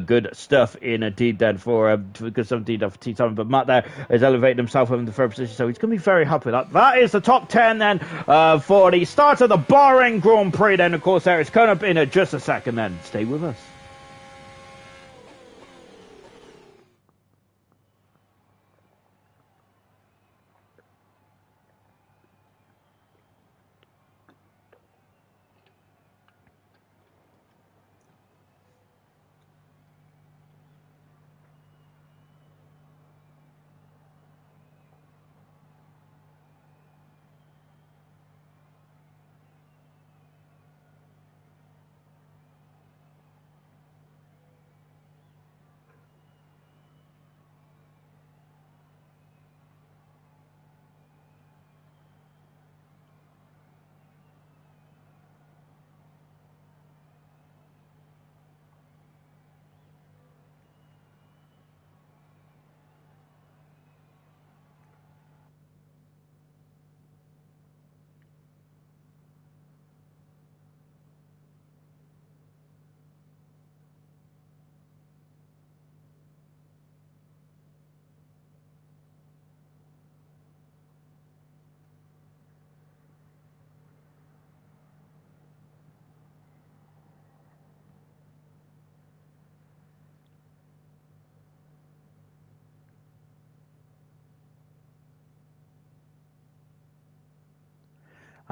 Speaker 1: Good stuff indeed then for good stuff indeed there for T-Sammy. But Matt there is elevating himself in the third position, so he's going to be very happy with that. That is the top 10 then for the start of the Bahrain Grand Prix. Then of course there it's coming up in just a second. Then stay with us.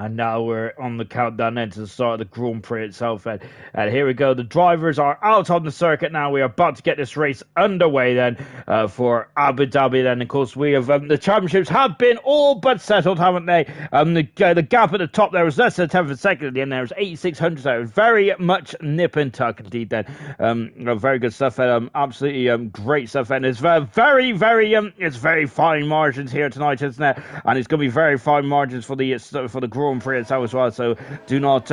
Speaker 1: And now we're on the countdown then to the start of the Grand Prix itself. And here we go. The drivers are out on the circuit now. We are about to get this race underway then for Abu Dhabi. Then, of course, we have the championships have been all but settled, haven't they? The gap at the top there was less than 10th of a second at the end. There was 8,600. So it was very much nip and tuck indeed then. Very good stuff. Absolutely great stuff. And it's it's very fine margins here tonight, isn't it? And it's going to be very fine margins for the Grand Grand Prix itself as well. So do not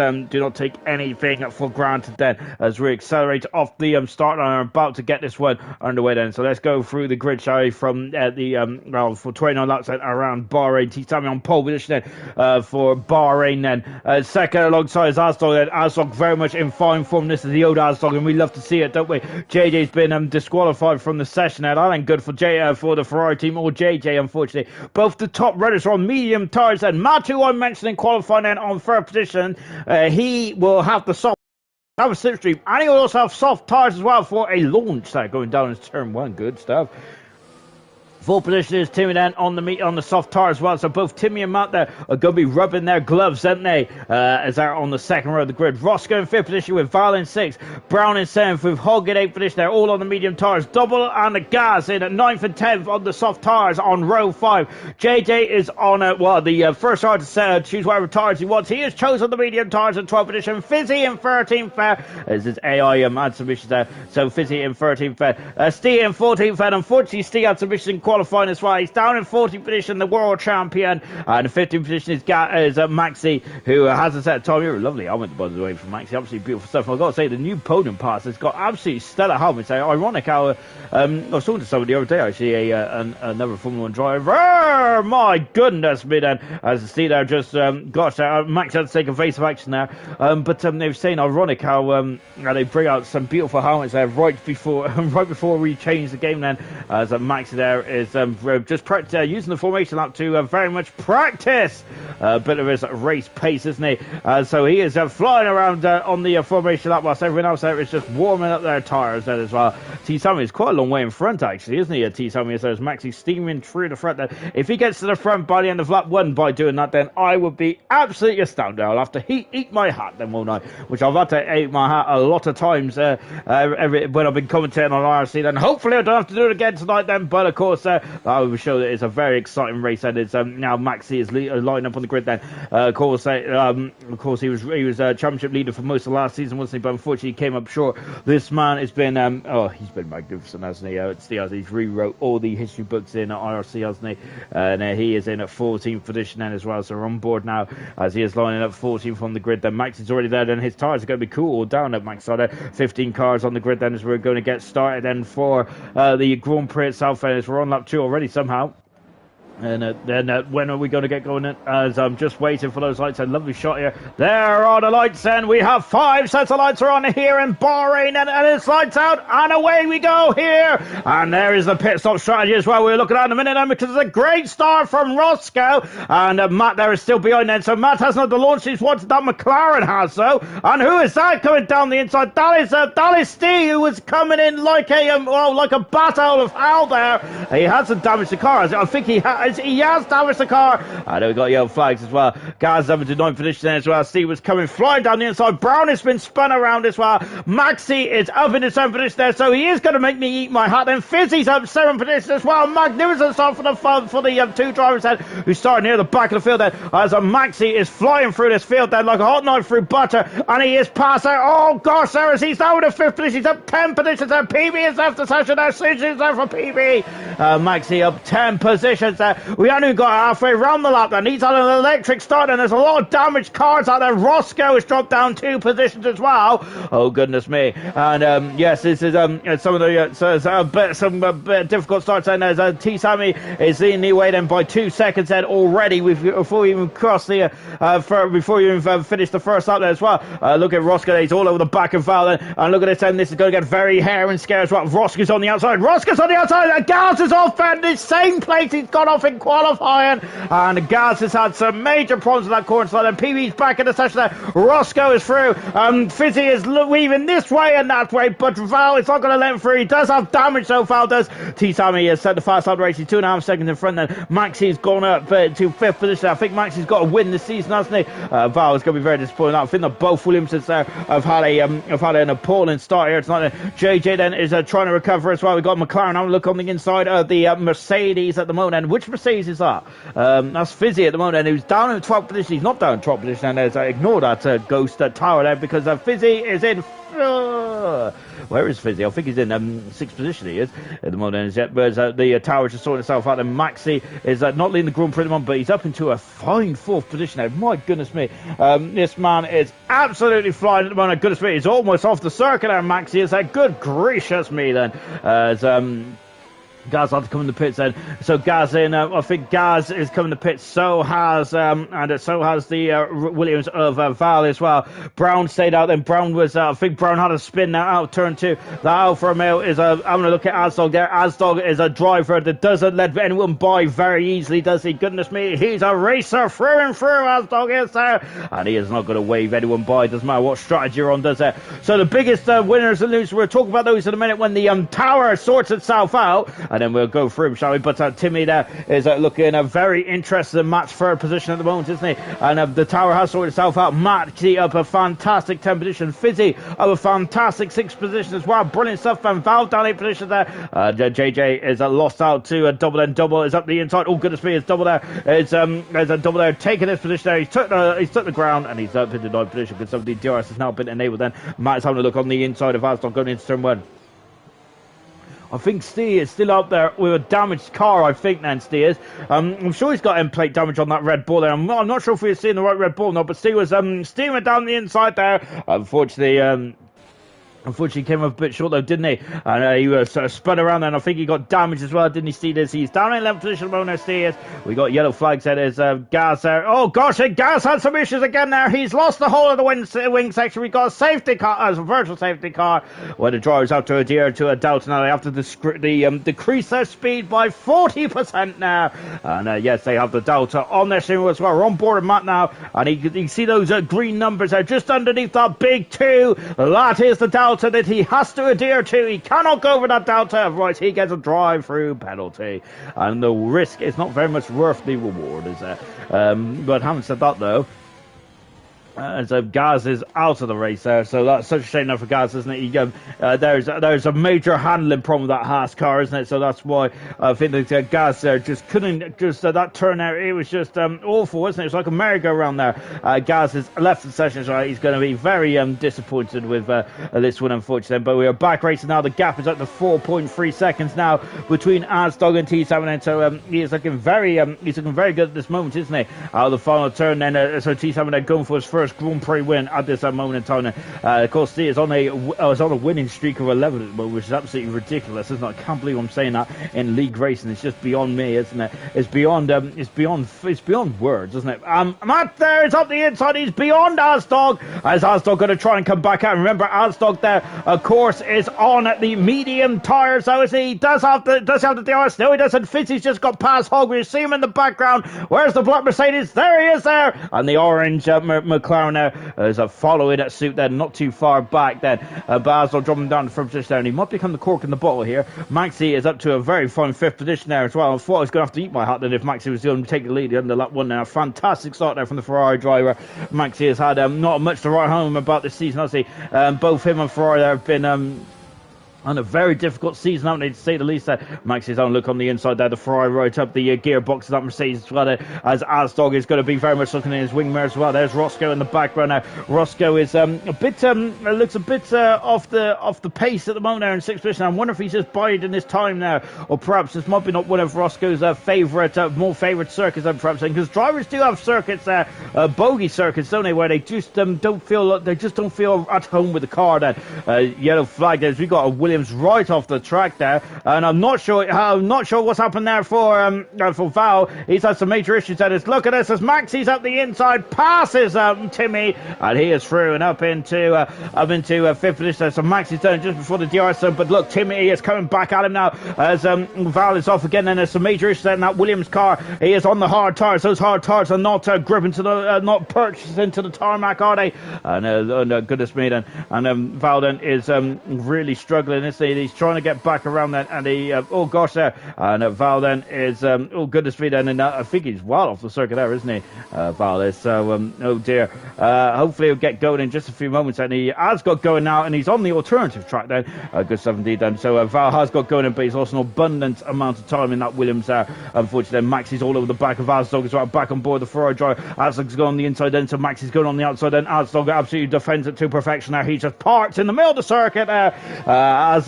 Speaker 1: take anything for granted then, as we accelerate off the start line and are about to get this one underway then. So let's go through the grid, shall we, from for 29 laps around Bahrain. T-Sammy on pole position then for Bahrain then. Second alongside Asdog then. Asdog very much in fine form. This is the old Asdog, and we love to see it, don't we? JJ's been disqualified from the session now. That ain't good for for the Ferrari team or JJ, unfortunately. Both the top runners are on medium tyres, and Matt, who I mentioned in qualifying then on third position, he will have the soft slipstream, and he will also have soft tyres as well for a launch there going down into turn one. Good stuff. Fourth position is Timmy then on the soft tire as well. So both Timmy and Matt there are going to be rubbing their gloves, aren't they? As they're on the second row of the grid. Roscoe in fifth position with Val in sixth. Brown in seventh with Hogg in eighth position. They're all on the medium tires. Double and the gas in at ninth and 10th on the soft tires on row 5. JJ is on the first tire to choose whatever tires he wants. He has chosen the medium tires in 12th position. Fizzy in 13th there. As his AI had submissions there. So Fizzy in 13th there. Steve in 14th there. Unfortunately, Steve had submission qualifying as well. He's down in 14th position, the world champion, and 15th position is Maxi, who has a set of time here. Lovely helmet, by the way, from Maxi. Absolutely beautiful stuff. I've got to say, the new podium pass has got absolutely stellar helmets. Ironic how I was talking to somebody the other day, actually, another Formula 1 driver. My goodness me, then, as the Steve there just Max had to take a face of action there, but they were saying ironic how they bring out some beautiful helmets there right before we change the game then, as Maxi there is just using the formation lap to very much practice a bit of his race pace, isn't he? So he is flying around on the formation lap whilst everyone else there is just warming up their tyres there as well. T-Sammy is quite a long way in front, actually, isn't he? T-Sammy, so Maxi steaming through the front there. If he gets to the front by the end of lap 1 by doing that, then I would be absolutely astounded. I'll have to eat my hat then, won't I? Which I've had to eat my hat a lot of times when I've been commentating on IRC. Then hopefully I don't have to do it again tonight then, but of course that will show that it's a very exciting race, and it's now Maxi is lining up on the grid then. Of course he was championship leader for most of last season, wasn't he? But unfortunately he came up short. This man has been he's been magnificent, hasn't he? He's rewrote all the history books in IRC, hasn't he? And he is in at 14th position then as well, so we're on board now as he is lining up 14th on the grid. Then Max is already there, then his tyres are going to be cooled down at Max side. 15 cars on the grid then as we're going to get started then for the Grand Prix itself, as we're on lap 2 already somehow. And then when are we going to get going? As I'm just waiting for those lights. A lovely shot here. There are the lights, and we have 5 sets of lights are on here in Bahrain, and it's lights out, and away we go here. And there is the pit stop strategy as well. We're looking at in a minute then, because it's a great start from Roscoe, and Matt there is still behind then. So Matt has not the launch he's wanted that McLaren has, though. And who is that coming down the inside? That is Steve, who was coming in like a bat out of hell there. He hasn't damaged the car. I think he has damaged the car. And we got yellow flags as well. Gaz up into 9th position there as well. Steve was coming flying down the inside. Brown has been spun around as well. Maxi is up into 7th position there, so he is going to make me eat my hat. Then Fizzy's up 7th position as well. Magnificent start for the 2 drivers then, who started near the back of the field then, as Maxi is flying through this field then like a hot knife through butter, and he is past there. Oh gosh, there is he's now in the 5th position. He's up 10 positions there. PB is left the session there. Suji is there for PB. Maxi up 10 positions there. We only got halfway around the lap then. He's on an electric start, and there's a lot of damaged cars out there. Roscoe has dropped down 2 positions as well. Oh goodness me. And yes, this is some of the some difficult starts then, as T-Sammy is leading the way then by 2 seconds then already before we even cross the before you even finish the first lap there as well. Look at Roscoe, he's all over the back of Val then, and look at this then. This is going to get very hair and scare as well. Roscoe's on the outside. And Gaz is off in the same place he's got off in qualifying, and Gaz has had some major problems with that corner slide, and PB's back in the session there. Roscoe is through. Fizzy is weaving this way and that way, but Val is not going to let him through. He does have damage, so Val does. T-Sammy has set the fast lap race. He's 2.5 seconds in front then. Maxi's gone up to 5th position. I think Maxi's got to win this season, hasn't he? Val is going to be very disappointed. I think that both Williamsons there have had an appalling start here tonight. JJ then is trying to recover as well. We've got McLaren. I'm look on the inside of the Mercedes at the moment. And which Mercedes is that? That's Fizzy at the moment, and he's down in 12th position. He's not down in 12th position, and there's ignore that ghost tower there, because Fizzy is in. Where is Fizzy? I think he's in 6th position. He is at the moment. Whereas the tower is just sorting itself out, and Maxi is not leading the Grand Prix at the moment, but he's up into a fine 4th position now. My goodness me, this man is absolutely flying at the moment. Goodness me, he's almost off the circuit there. Maxi is good gracious me then. As Gaz had to come in the pits then. So Gaz in, I think Gaz is coming to pits. So has, so has the Williams of Val as well. Brown stayed out then. Brown was, I think Brown had a spin now out turn 2. The Alfa Romeo is, I'm going to look at Asdog there. Asdog is a driver that doesn't let anyone by very easily, does he? Goodness me, he's a racer through and through. Asdog is there. And he is not going to wave anyone by. Doesn't matter what strategy you're on, does it? So the biggest winners and losers, we'll talk about those in a minute when the tower sorts itself out. And then we'll go through him, shall we? But Timmy there is looking a very interested in Matt's 3rd position at the moment, isn't he? And the tower has sorted itself out. Matt up a fantastic 10th position. Fizzy up a fantastic 6th position as well. Brilliant stuff. And Val down 8th position there. JJ is lost out to a double, and double is up the inside. Oh goodness me, it's double there. There's a double there taking this position there. He's took the ground, and he's up into 9th position because some of the DRS has now been enabled. Then Matt is having a look on the inside of Aston going into turn 1. I think Steve is still up there with a damaged car, I think, then Steve is. I'm sure he's got end plate damage on that Red Bull there. I'm not sure if we're seeing the right Red Bull now, but Steve was steaming down the inside there. Unfortunately, he came up a bit short though, didn't he? And he was sort of spun around there, and I think he got damaged as well, didn't he, Steve? He's down in 11th position at the moment, Steve. We got yellow flags there. There's Gaz there. Oh gosh, Gaz had some issues again there. He's lost the whole of the wing section. We got a safety car, a virtual safety car, where the drivers have to adhere to a Delta now. They have to decrease their speed by 40% now. And yes, they have the Delta on their steering wheel as well. We're on board with Matt now, and you can see those green numbers there just underneath that big 2. That is the Delta that he has to adhere to. He cannot go over that Delta, otherwise he gets a drive-through penalty. And the risk is not very much worth the reward, is it? But having said that, though, so Gaz is out of the race there, so that's such a shame now for Gaz, isn't it? There's a major handling problem with that Haas car, isn't it? So that's why I think that Gaz there just couldn't, that turn there, it was just awful, isn't it? It's like a merry-go-round there. Gaz has left the session, so he's going to be very disappointed with this one, unfortunately. But we are back racing now. The gap is up to 4.3 seconds now between Asdog and T7, so he is looking very good at this moment, isn't he? Out of the final turn, then so T7 going for his first Grand Prix win at this moment in time. Of course, he is on a winning streak of 11 at the moment, which is absolutely ridiculous, isn't it? I can't believe I'm saying that in league racing. It's just beyond me, isn't it? It's beyond words, isn't it? Matt there is up the inside. He's beyond Asdog. As Asdog going to try and come back out. Remember, Asdog there, of course, is on the medium tires. So he does have the DRS. No, he doesn't. Fizzy's just got past Hog. We see him in the background. Where's the black Mercedes? There he is there, and the orange McLaren now is following that suit there, not too far back then. Basel dropping down from just there, and he might become the cork in the bottle here. Maxi is up to a very fine 5th position there as well. I thought I was going to have to eat my hat then if Maxi was going to take the lead under lap 1 now. Fantastic start there from the Ferrari driver. Maxi has had not much to write home about this season, has he? Both him and Ferrari there have been on a very difficult season, haven't they, to say the least. Maxi's own look on the inside there, the Ferrari right up the gearbox of that Mercedes as well, as Asdog is going to be very much looking in his wing mirror as well. There's Roscoe in the background now. Roscoe is looks a bit off the pace at the moment there in 6th position. I wonder if he's just biding his time now, or perhaps this might be not one of Roscoe's more favourite circuits, perhaps, because drivers do have circuits bogey circuits, don't they, where they just don't feel at home with the car. Then yellow flag there. We got a Williams right off the track there, and I'm not sure what's happened there for Val. He's had some major issues there. Look at this as Maxi's up the inside, passes Timmy, and he is through and up into 5th position. So Maxi's done just before the DRS zone, but look, Timmy is coming back at him now as Val is off again, and there's some major issues there in that Williams car. He is on the hard tires. Those hard tires are not gripping to the not purchased into the tarmac, are they? And goodness me, then, and Val then is really struggling isn't he? He's trying to get back around then, and he, oh gosh, there. And Val then is, oh goodness me, then, and I think he's well off the circuit there, isn't he? Val is, so, oh dear. Hopefully he'll get going in just a few moments, and he has got going now, and he's on the alternative track then. Good stuff indeed then. So Val has got going in, but he's lost an abundant amount of time in that Williams there. Unfortunately, Maxi's all over the back of Asdog as well, back on board the Ferrari driver. Asdog's going on the inside then, so Maxi's going on the outside then. Asdog absolutely defends it to perfection there. He just parks in the middle of the circuit there, as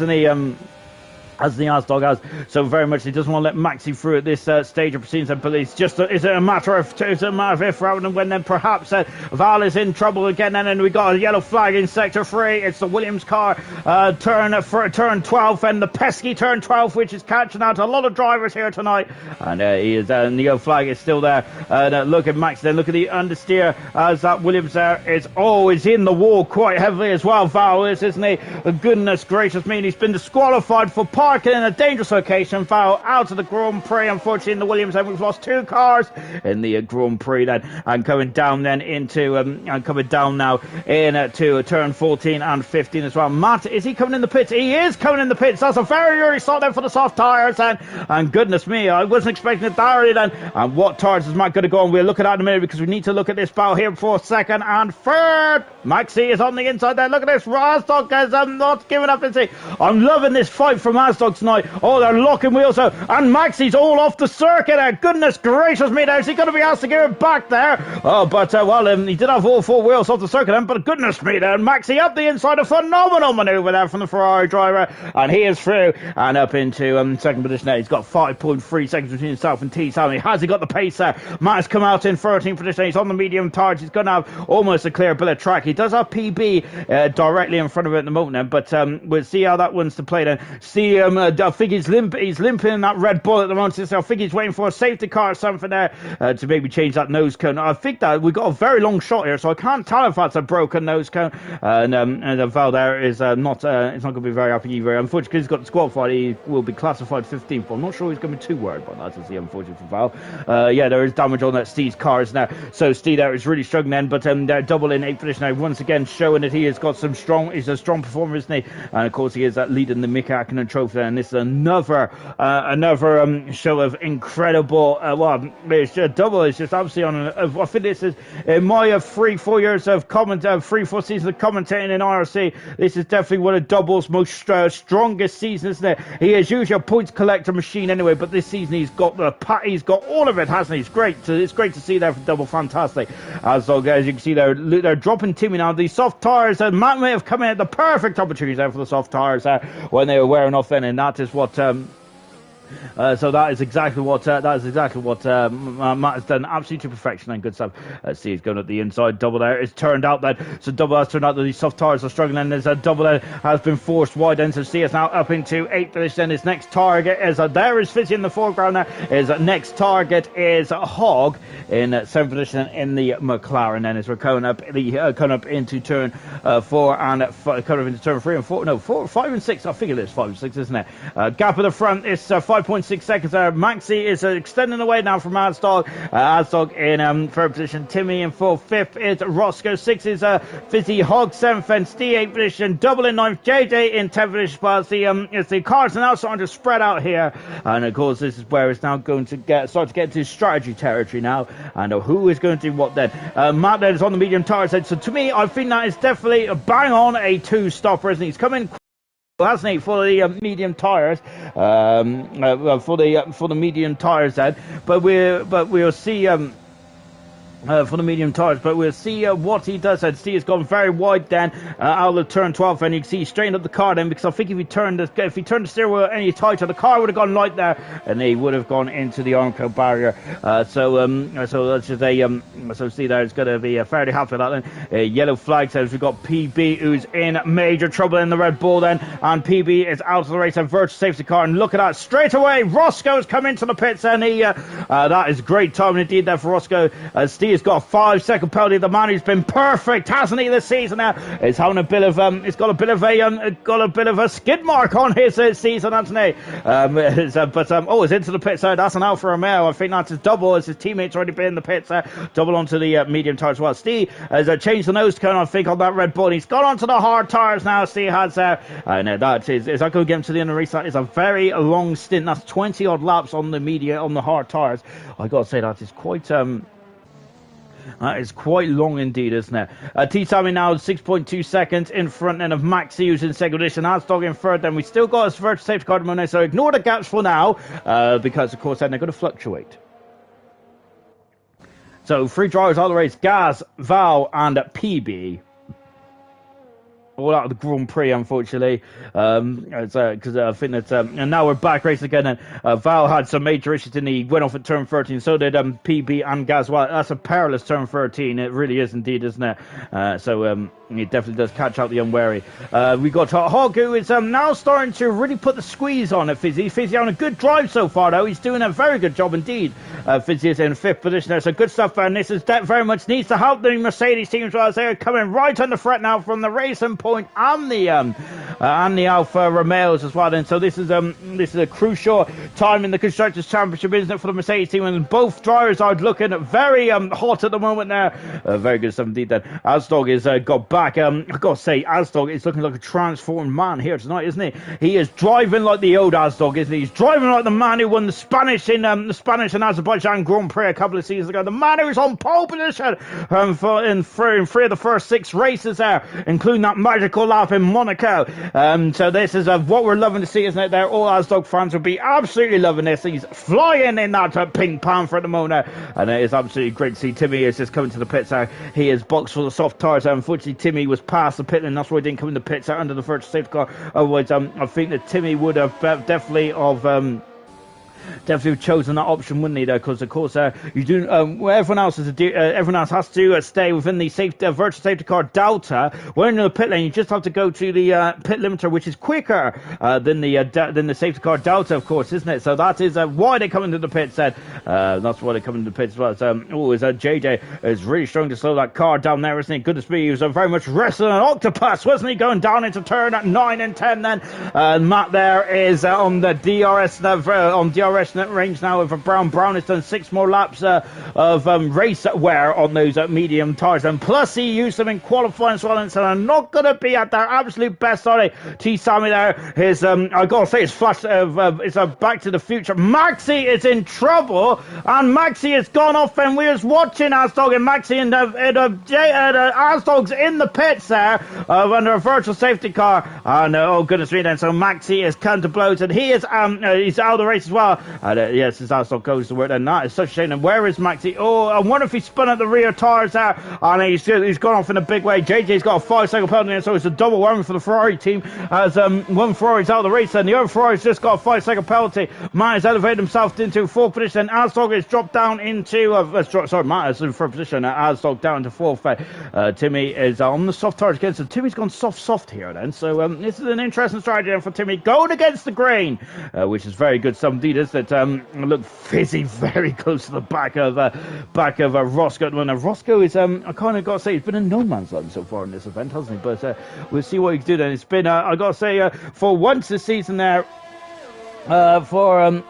Speaker 1: the Asdog has. So very much he doesn't want to let Maxi through at this stage of proceedings, but it's just is it a matter of if rather than when then perhaps Val is in trouble again, and then we got a yellow flag in sector 3. It's the Williams car, turn 12, and the pesky turn 12, which is catching out a lot of drivers here tonight, and he is and the yellow flag is still there. Look at Max then, look at the understeer as that Williams there is is in the wall quite heavily as well. Val is, isn't he? Goodness gracious me, he's been disqualified for parking in a dangerous location. Foul out of the Grand Prix, unfortunately, in the Williams, and we've lost 2 cars in the Grand Prix then, and coming down then into and coming down now into turn 14 and 15 as well. Matt, is he coming in the pits? He is coming in the pits. That's a very early start then for the soft tyres, and goodness me, I wasn't expecting it that early then. And what tyres is Matt going to go on? We'll look at that in a minute, because we need to look at this battle here for second and third. Maxi is on the inside there. Look at this. Asdog is not giving up, is he? I'm loving this fight from Asdog tonight. Oh, they're locking wheels out, and Maxi's all off the circuit there. Goodness gracious me, now is he going to be asked to give it back there? Oh, but he did have all 4 wheels off the circuit then, but goodness me there, Maxi up the inside, a phenomenal manoeuvre there from the Ferrari driver, and he is through and up into second position there. He's got 5.3 seconds between himself and T. Sammy. Has he got the pace there? Matt's come out in 13th position. He's on the medium tires. He's going to have almost a clear bill of track. He does have PB directly in front of it at the moment then, but we'll see how that one's to play then. See, I think he's limping in that Red Bull at the moment, so I think he's waiting for a safety car or something there to maybe change that nose cone. I think that we got a very long shot here, so I can't tell if that's a broken nose cone. And Val there is not going to be very happy either. Unfortunately, because he's got disqualified, he will be classified 15th. I'm not sure he's going to be too worried about that, is he, unfortunately for Val. Yeah, there is damage on that Steve's cars now, so Steve there is really struggling then, but they're double in 8th position now, once again showing that he has got he's a strong performer, isn't he? And of course he is leading the Mick Hakkinen trophy there, and this is another show of incredible it's just double. It's just absolutely on I think this is in my 3-4 years of 3-4 seasons of commentating in IRC, this is definitely one of Double's most strongest seasons, isn't it? He is usually a points collector machine anyway, but this season he's got all of it, hasn't he? It's great to see there for Double. Fantastic. As you can see they're dropping Timmy now. The soft tyres, Matt may have come in at the perfect opportunities there for the soft tyres when they were wearing off then, and that is what so that is exactly what Matt has done, absolutely to perfection, and good stuff. See, he's going at the inside. Double there is turned out that, so Double has turned out that these soft tyres are struggling, and there's a Double that has been forced wide then, so see is now up into 8th position. His next target is there is Fizzy in the foreground there. His next target is Hogg in 7th position in the McLaren, then as we're coming up into turn 4 and coming up into turn 3 and 4, no 4, 5 and 6, I think it is 5 and 6, isn't it? Gap at the front is 5.6 seconds there. Maxi is extending away now from Asdog. Asdog in 3rd position. Timmy in 4th. 5th is Roscoe. 6th is Fizzy. Hogg 7th, and Steve 8th position. Double in 9th. JJ in 10th position. But the cars are now starting to spread out here, and of course this is where it's now going to start to get into strategy territory now, and who is going to do what then. Matt then is on the medium tire side, so to me I think that is definitely bang on a 2-stopper, isn't he? He's coming, hasn't he, for the medium tires, for the medium tires then, but we'll see for the medium tires, but we'll see what he does. And see, it's gone very wide then out of turn 12, and you can see he straightened up the car then, because I think if he turned the steering wheel any tighter, the car would have gone light there, and he would have gone into the Armco barrier. So that's just so see there, it's going to be fairly happy with that then. Yellow flag says we've got PB, who's in major trouble in the Red Bull then, and PB is out of the race, a virtual safety car, and look at that, straight away Roscoe's come into the pits, and he that is great timing indeed there for Roscoe. Steve has got a 5-second penalty. The man who's been perfect, hasn't he, this season now? Is having a bit of it's got a bit of a skid mark on his season, hasn't he? It's into the pits. That's an Alfa Romeo. I think that's his double, as his teammates already been in the pits. Double onto the medium tires as well. Steve has changed the nose cone, I think, on that Red Bull. He's gone onto the hard tires now. Steve has that is that going to get him to the end of the race? That is a very long stint. That's 20 odd laps on the hard tires. I got to say that is quite long indeed, isn't it? T-Sammy now 6.2 seconds in front end of Maxi, who's in second position. Asdog in third. Then we still got a virtual safety car at so ignore the gaps for now, because of course then they're going to fluctuate. So 3 drivers out of the race: Gaz, Val, and PB. All out of the Grand Prix, unfortunately, because I think that, and now we're back racing again. And Val had some major issues, and he went off at turn 13. So did PB and Gaz. Well, that's a perilous turn 13. It really is indeed, isn't it? It definitely does catch out the unwary. We got Hog, who is now starting to really put the squeeze on at Fizzy. Fizzy on a good drive so far, though. He's doing a very good job indeed. Fizzy is in 5th position there, so good stuff. And this is very much needs to help the Mercedes team as well, as they're coming right on the threat now from the Racing Point and the Alfa Romeos as well. And so this is a crucial time in the Constructors' Championship, isn't it, for the Mercedes team? And both drivers are looking very hot at the moment there. Very good stuff indeed. Then Asdog is got back. I've got to say, Asdog is looking like a transformed man here tonight, isn't he? He is driving like the old Asdog, isn't he? He's driving like the man who won the Spanish and Azerbaijan Grand Prix a couple of seasons ago. The man who's on pole position in 3 of the first 6 races there, including that magical lap in Monaco. So this is what we're loving to see, isn't it? There, all Asdog fans will be absolutely loving this. He's flying in that Pink Panther at the moment, and it is absolutely great to see. Timmy is just coming to the pits there. He is boxed for the soft tires. Unfortunately, Timmy was past the pit, and that's why he didn't come in the pits under the virtual safety car. Otherwise, I think that Timmy would have definitely chosen that option, wouldn't he? Though, because of course you do. Everyone else has to stay within the virtual safety car delta. When you're in the pit lane, you just have to go to the pit limiter, which is quicker than the safety car delta, of course, isn't it? So that is why they come into the pits. That's why they come into the pits as well. JJ is really strong to slow that car down there, isn't he? Goodness me, he was very much wrestling an octopus, wasn't he? Going down into turn at 9 and 10. Then Matt there is on the DRS range now with a Brown. Brown has done 6 more laps of race wear on those medium tires, and plus he used them in qualifying as well, and so they're not going to be at their absolute best, are they? T-Sammy there is I gotta say it's flash it's a Back to the Future. Maxi is in trouble, and Maxi has gone off, and we're just watching Asdog and Maxi and Asdog's in the pits there under a virtual safety car, and oh goodness me, then so Maxi is come to blows, and he is he's out of the race as well. Yes, his Asdog goes to work, and that is such a shame. And where is Maxi? Oh, I wonder if he spun at the rear tires there, and he's gone off in a big way. JJ's got a 5-second penalty, and so it's a double whammy for the Ferrari team, as one Ferrari's out of the race, and the other Ferrari's just got a 5-second penalty. Matt has elevated himself into 4th position, and Asdog is dropped down into Matt is in 3rd position, Asdog down to 4th. Timmy is on the soft tires again, so Timmy's gone soft here then. So this is an interesting strategy then for Timmy, going against the grain, which is very good. Some indeed is that look, Fizzy very close to the back of Roscoe. When Roscoe is I kind of got to say, he's been in no man's land so far in this event, hasn't he? But we'll see what he can do then. It's been I got to say for once this season there, for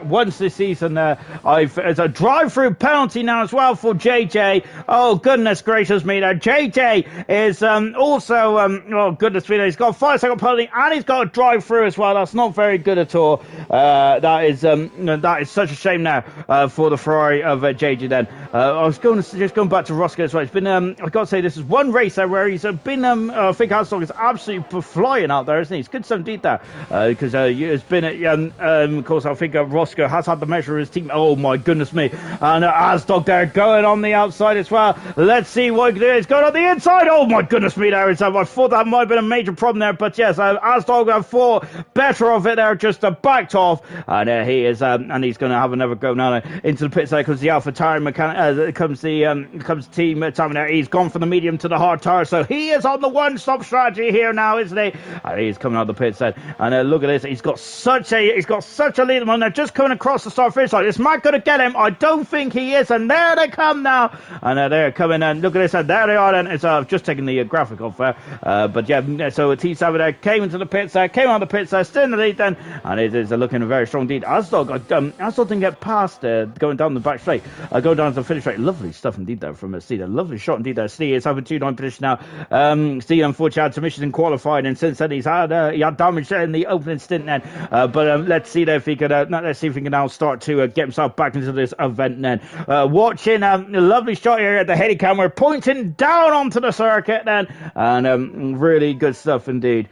Speaker 1: once this season, it's a drive-through penalty now as well for JJ. Oh goodness gracious me! There, JJ is also oh goodness me! He's got a 5-second penalty, and he's got a drive-through as well. That's not very good at all. That is such a shame now for the Ferrari of JJ. Then I was going back to Roscoe as well. It's been I got to say, this is one race there where he's been I think Asdog is absolutely flying out there, isn't he? It's good stuff indeed there, because it's been of course, I think Roscoe has had the measure of his team. Oh my goodness me! And Asdog there going on the outside as well. Let's see what he can do. He's going on the inside. Oh my goodness me! There is. I thought that might have been a major problem there, but yes, Asdog thought better of it there, just backed off, and he is, and he's going to have another go now into the pits there, because the Alpha Tauri mechanic, team time now. He's gone from the medium to the hard tire, so he is on the one-stop strategy here now, isn't he? And he's coming out of the pits then, and look at this. He's got such a lead on there, just coming across the start finish line. Is Matt going to get him? I don't think he is, and there they come now, and they're coming. And look at this, and there they are. Then it's just taking the graphic off there, but yeah. So T7 there came into the pits, came out of the pits, still in the lead then, and it is looking a very strong indeed. Asdog didn't get past going down the back straight, going down to the finish straight. Lovely stuff indeed there from Steve. Lovely shot indeed there. Steve is having 2-9 position now. Steve unfortunately had some issues in qualifying, and since then he had damage in the opening stint then. But let's see if he can now start to get himself back into this event then. Watching a lovely shot here at the heady camera, pointing down onto the circuit then, and really good stuff indeed.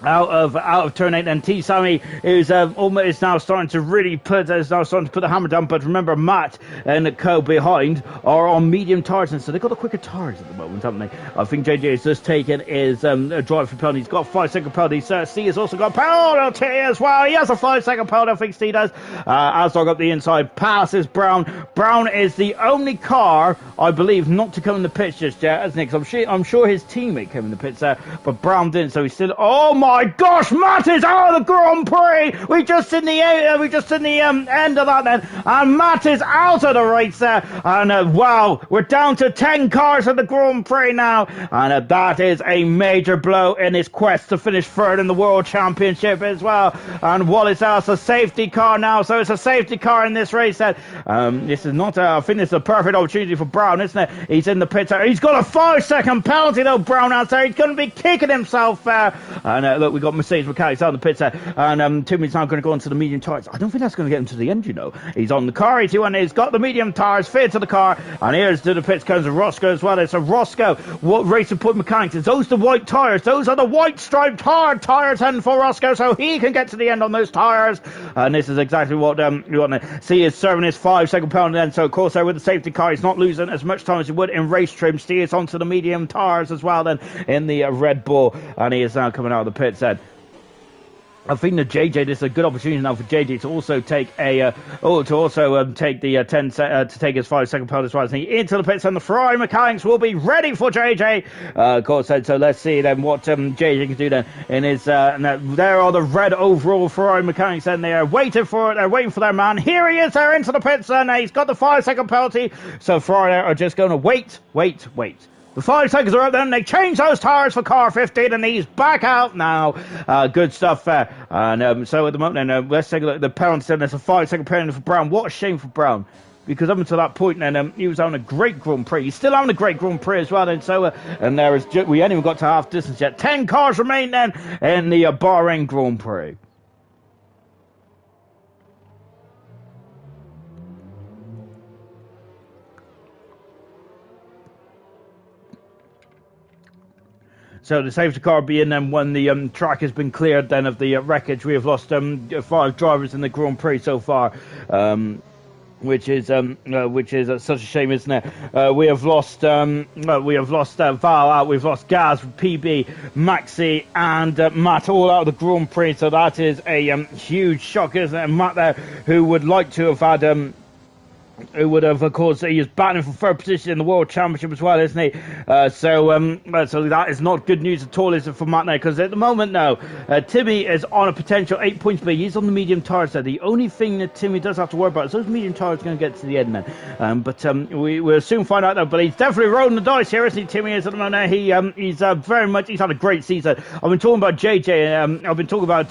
Speaker 1: Out of turn 8, and T Sammy is now starting to put the hammer down. But remember, Matt and Co behind are on medium tires, and so they've got the quicker tires at the moment, haven't they? I think JJ has just taken his drive for penalty. He's got a 5-second penalty. Steve has also got a penalty as well. He has a 5-second penalty, I think Steve does. Asdog up the inside, passes Brown. Brown is the only car, I believe, not to come in the pits just yet, isn't he? I'm sure his teammate came in the pits there, but Brown didn't, so he's still... Oh my gosh, Matt is out of the Grand Prix. We just in the end of that then, and Matt is out of the race there. And wow, we're down to 10 cars at the Grand Prix now, and that is a major blow in his quest to finish third in the World Championship as well. And Wallace has a safety car now, so it's a safety car in this race. This is not. I think this is a perfect opportunity for Brown, isn't it? He's in the pits. He's got a 5-second penalty though. Brown out there. He's going to be kicking himself there. And look, we got Mercedes mechanics out in the pits there, and Timmy's now going to go onto the medium tyres. I don't think that's going to get him to the end, you know. He's on the car, and he's got the medium tyres fitted to the car, and here's to the pits comes Roscoe as well. It's a Roscoe. What Racing Point Mechanics is those the white tyres? Those are the white striped hard tyres, and for Roscoe, so he can get to the end on those tyres. And this is exactly what we want to see. Is serving his 5-second penalty then. So of course, with the safety car, he's not losing as much time as he would in race trim. Steers onto the medium tyres as well then in the Red Bull, and he is now coming out of the pits then. I think that JJ, this is a good opportunity now for JJ to also take take his 5-second penalty as well. Into the pits, and the Ferrari mechanics will be ready for JJ. Of course, so let's see then what JJ can do then in his. There are the red overall Ferrari mechanics, and they are waiting for it. They're waiting for their man. Here he is. They're into the pits, and he's got the 5-second penalty. So Ferrari are just going to wait. The 5 seconds are up then, they change those tyres for car 15, and he's back out now. Good stuff there. And so at the moment, let's take a look at the penalty. Then there's a 5-second penalty for Brown. What a shame for Brown, because up until that point, then he was having a great Grand Prix. He's still having a great Grand Prix as well. And so, and there is we ain't even got to half distance yet. 10 cars remain then in the Bahrain Grand Prix. So the safety car being then when the track has been cleared then of the wreckage. We have lost 5 drivers in the Grand Prix so far, which is such a shame, isn't it? We have lost Val out, we've lost Gaz, PB, Maxi, and Matt all out of the Grand Prix. So that is a huge shock, isn't it? Matt there, who would like to have had. Who would have, of course, he is battling for third position in the World Championship as well, isn't he? So that is not good news at all, is it, for Matt now? Because at the moment now, Timmy is on a potential 8 points, but he's on the medium tyres there. The only thing that Timmy does have to worry about is those medium tyres going to get to the end then. But we'll soon find out though. But he's definitely rolling the dice here, isn't he? Timmy is at the moment. He's very much. He's had a great season. I've been talking about JJ. I've been talking about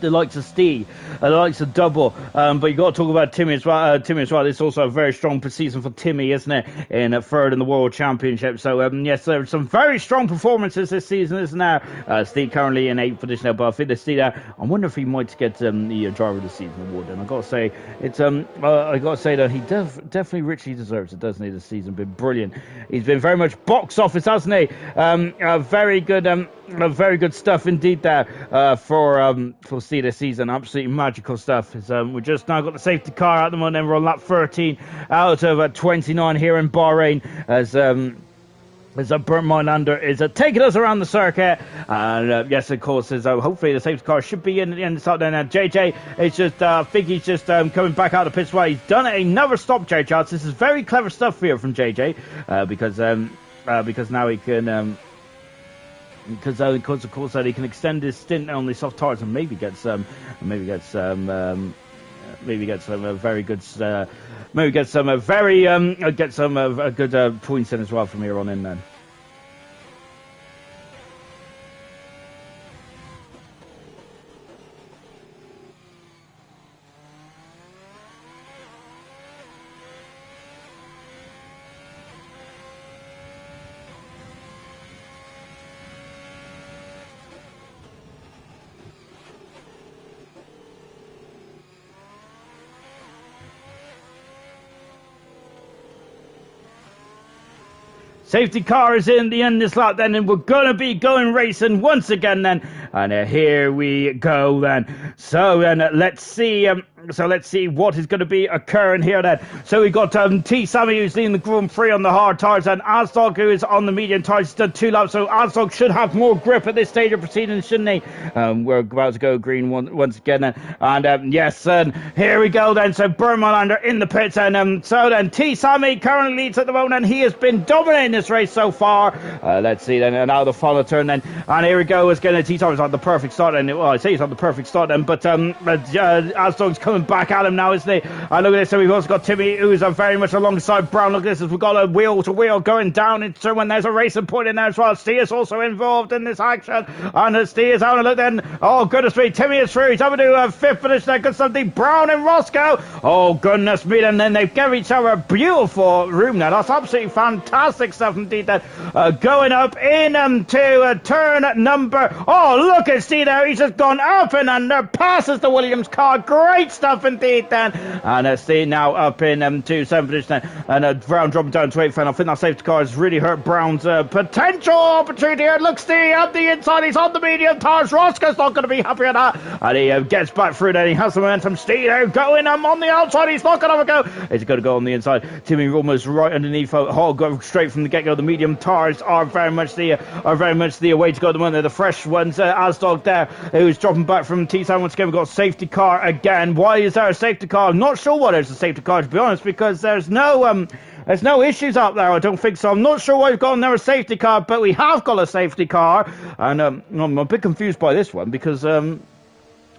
Speaker 1: the likes of Steve, the likes of Double, but you got to talk about Timmy as well. This is also a very strong season for Timmy, isn't it? In third in the World Championship. So yes, there are some very strong performances this season, isn't there? Steve currently in 8th position now, but I think the Steve there. I wonder if he might get the Driver of the Season award. And I got to say, it's I got to say that he definitely richly deserves it, doesn't he? This season, been brilliant. He's been very much box office, hasn't he? Very good stuff indeed there for Steve this season. Absolutely magical stuff. We just now got the safety car at the moment, and we're on lap 13 out of 29 here in Bahrain as as a Bernd Mailander is taking us around the circuit, and yes, of course, is hopefully the safety car should be in the end of the start. Then JJ is just, I think he's just coming back out of the pits. Well, he's done another stop, J Charts. This is very clever stuff here from JJ, because now he can. Because of course he can extend his stint on the soft tires and maybe get some very good good points in as well from here on in then. Safety car is in the end of this lap then, and we're going to be going racing once again then. And here we go then. So then let's see what is going to be occurring here then. So we've got T. Sammy who's leading the Grand Prix on the hard tires, and Asdog who is on the medium tires. He's done 2 laps, so Asdog should have more grip at this stage of proceedings, shouldn't he? We're about to go green once again then. And yes, here we go then. So Bernd Mailander in the pits, and so then T. Sammy currently leads at the moment, and he has been dominating this race so far. Let's see then, and now the final turn then, and here we go. It's going to T. Sammy's on the perfect start, and well, I say he's on the perfect start then, but Asdog's coming back at him now, isn't he? And look at this. So we've also got Timmy, who's very much alongside Brown. Look at this. We've got a wheel to wheel going down into when there's a racing point in there as well. Steve is also involved in this action, and Steve is having a look then. Oh goodness me, Timmy is through. He's having to do a 5th finish there. Good something. Brown and Roscoe. Oh goodness me, and then they've given each other a beautiful room now. That's absolutely fantastic stuff indeed. That going up into turn number. Oh look at Steve there. He's just gone up and under, passes the Williams car. Great stuff indeed then. And Steve now up in to 7th position then, and Brown dropping down to 8th, and I think that safety car has really hurt Brown's potential opportunity here. Look, Steve up the inside, he's on the medium tires. Roscoe's not going to be happy with that, and he gets back through there. He has the momentum. Steve there going on the outside, he's not going to have a go. He's going to go on the inside. Timmy almost right underneath. Hall go straight from the get-go. The medium tires are very much the way to go at the moment. They're the fresh ones. Asdog there, who's dropping back from T-Town once again. We've got safety car again. Why is there a safety car? I'm not sure why there's a safety car, to be honest, because there's no issues out there. I don't think so. I'm not sure why we've got there a safety car, but we have got a safety car, and I'm a bit confused by this one because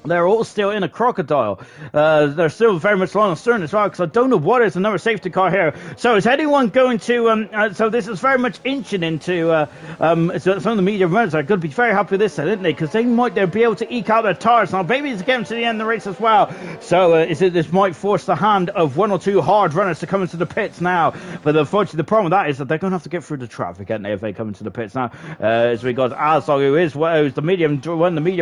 Speaker 1: they're all still in a crocodile. They're still very much long astern as well, because I don't know what is another safety car here. So is anyone going to... so this is very much inching into... so some of the media runners are going to be very happy with this, isn't they? Because they might be able to eke out their tires. Now, maybe it's getting to the end of the race as well. So this might force the hand of 1 or 2 hard runners to come into the pits now. But unfortunately, the problem with that is that they're going to have to get through the traffic, aren't they, if they come into the pits now. As we got Azog, who's the medium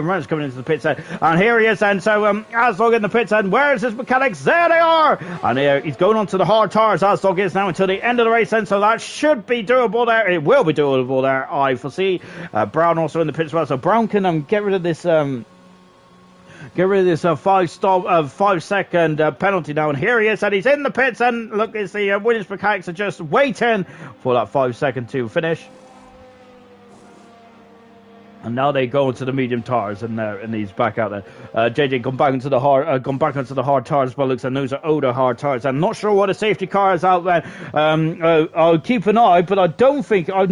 Speaker 1: runners coming into the pits. And here he is, and so Asdog in the pits, and where's his mechanics? There they are, and he's going on to the hard tires. Asdog is now until the end of the race, and so that should be doable there. It will be doable there, I foresee. Brown also in the pits as well, so Brown can get rid of this 5-second penalty now, and here he is, and he's in the pits, and look, it's the Williams mechanics are just waiting for that 5 second to finish. And now they go into the medium tires, and he's back out there. JJ gone back onto the hard tires, but looks like those are older hard tires. I'm not sure what a safety car is out there. I'll keep an eye, but I'm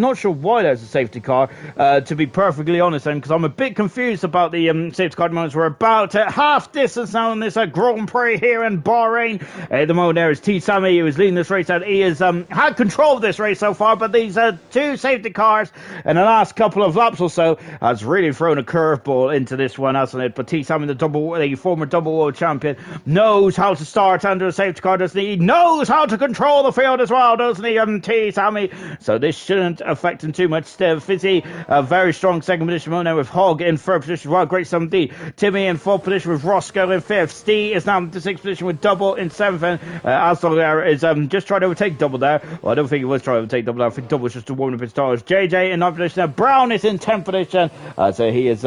Speaker 1: not sure why there's a safety car, to be perfectly honest, because I'm a bit confused about the safety car moments. We're about half distance now in this Grand Prix here in Bahrain. At the moment there is T. Sammy, who is leading this race, and he has had control of this race so far, but these 2 safety cars in the last couple of laps or so has really thrown a curveball into this one, hasn't it? But T. Sammy, the former double world champion, knows how to start under a safety car, doesn't he? He knows how to control the field as well, doesn't he, T. Sammy? So this shouldn't affect him too much. Fizzy, a very strong second position now with Hogg in 3rd position. Well, great some D. Timmy in 4th position with Roscoe in 5th. Steve is now in the 6th position with Double in 7th. And Asdog there is just trying to overtake Double there. Well, I don't think he was trying to overtake Double there. I think Double was just a warming up his tires. JJ in 9th position. Brown is in 10th position. So he is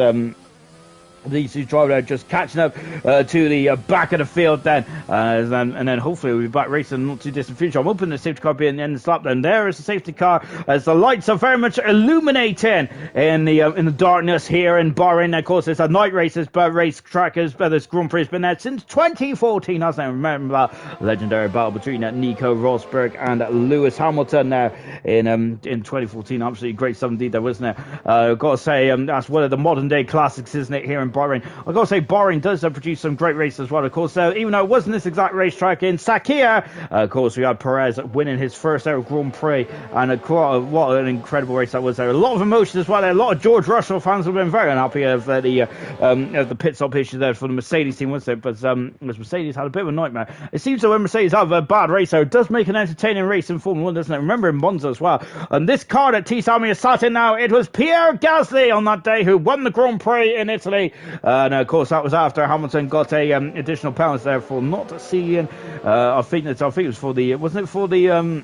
Speaker 1: these two drivers just catching up to the back of the field then, and then hopefully we'll be back racing in the not too distant future. I'm hoping the safety car being in the end of the lap. Then there is the safety car as the lights are very much illuminating in the darkness here in Bahrain. Of course, it's a night race. This race track this Grand Prix has been there since 2014. As I remember that legendary battle between Nico Rosberg and Lewis Hamilton there in 2014. Absolutely great stuff indeed there, wasn't it? I've got to say that's one of the modern day classics, isn't it, here in Bahrain. I've got to say Bahrain does produce some great races as well, of course. Even though it wasn't this exact racetrack in Sakhir, of course, we had Perez winning his first ever Grand Prix, and what an incredible race that was there. A lot of emotion as well there. A lot of George Russell fans have been very unhappy of the pit stop issue there for the Mercedes team, wasn't it? But Mercedes had a bit of a nightmare. It seems that when Mercedes have a bad race there, it does make an entertaining race in Formula 1, doesn't it? Remember in Monza as well. And this car that T. Sami is sat in now, it was Pierre Gasly on that day who won the Grand Prix in Italy. And of course, that was after Hamilton got a additional penalty there for not seeing. I think it was for the. Wasn't it for the?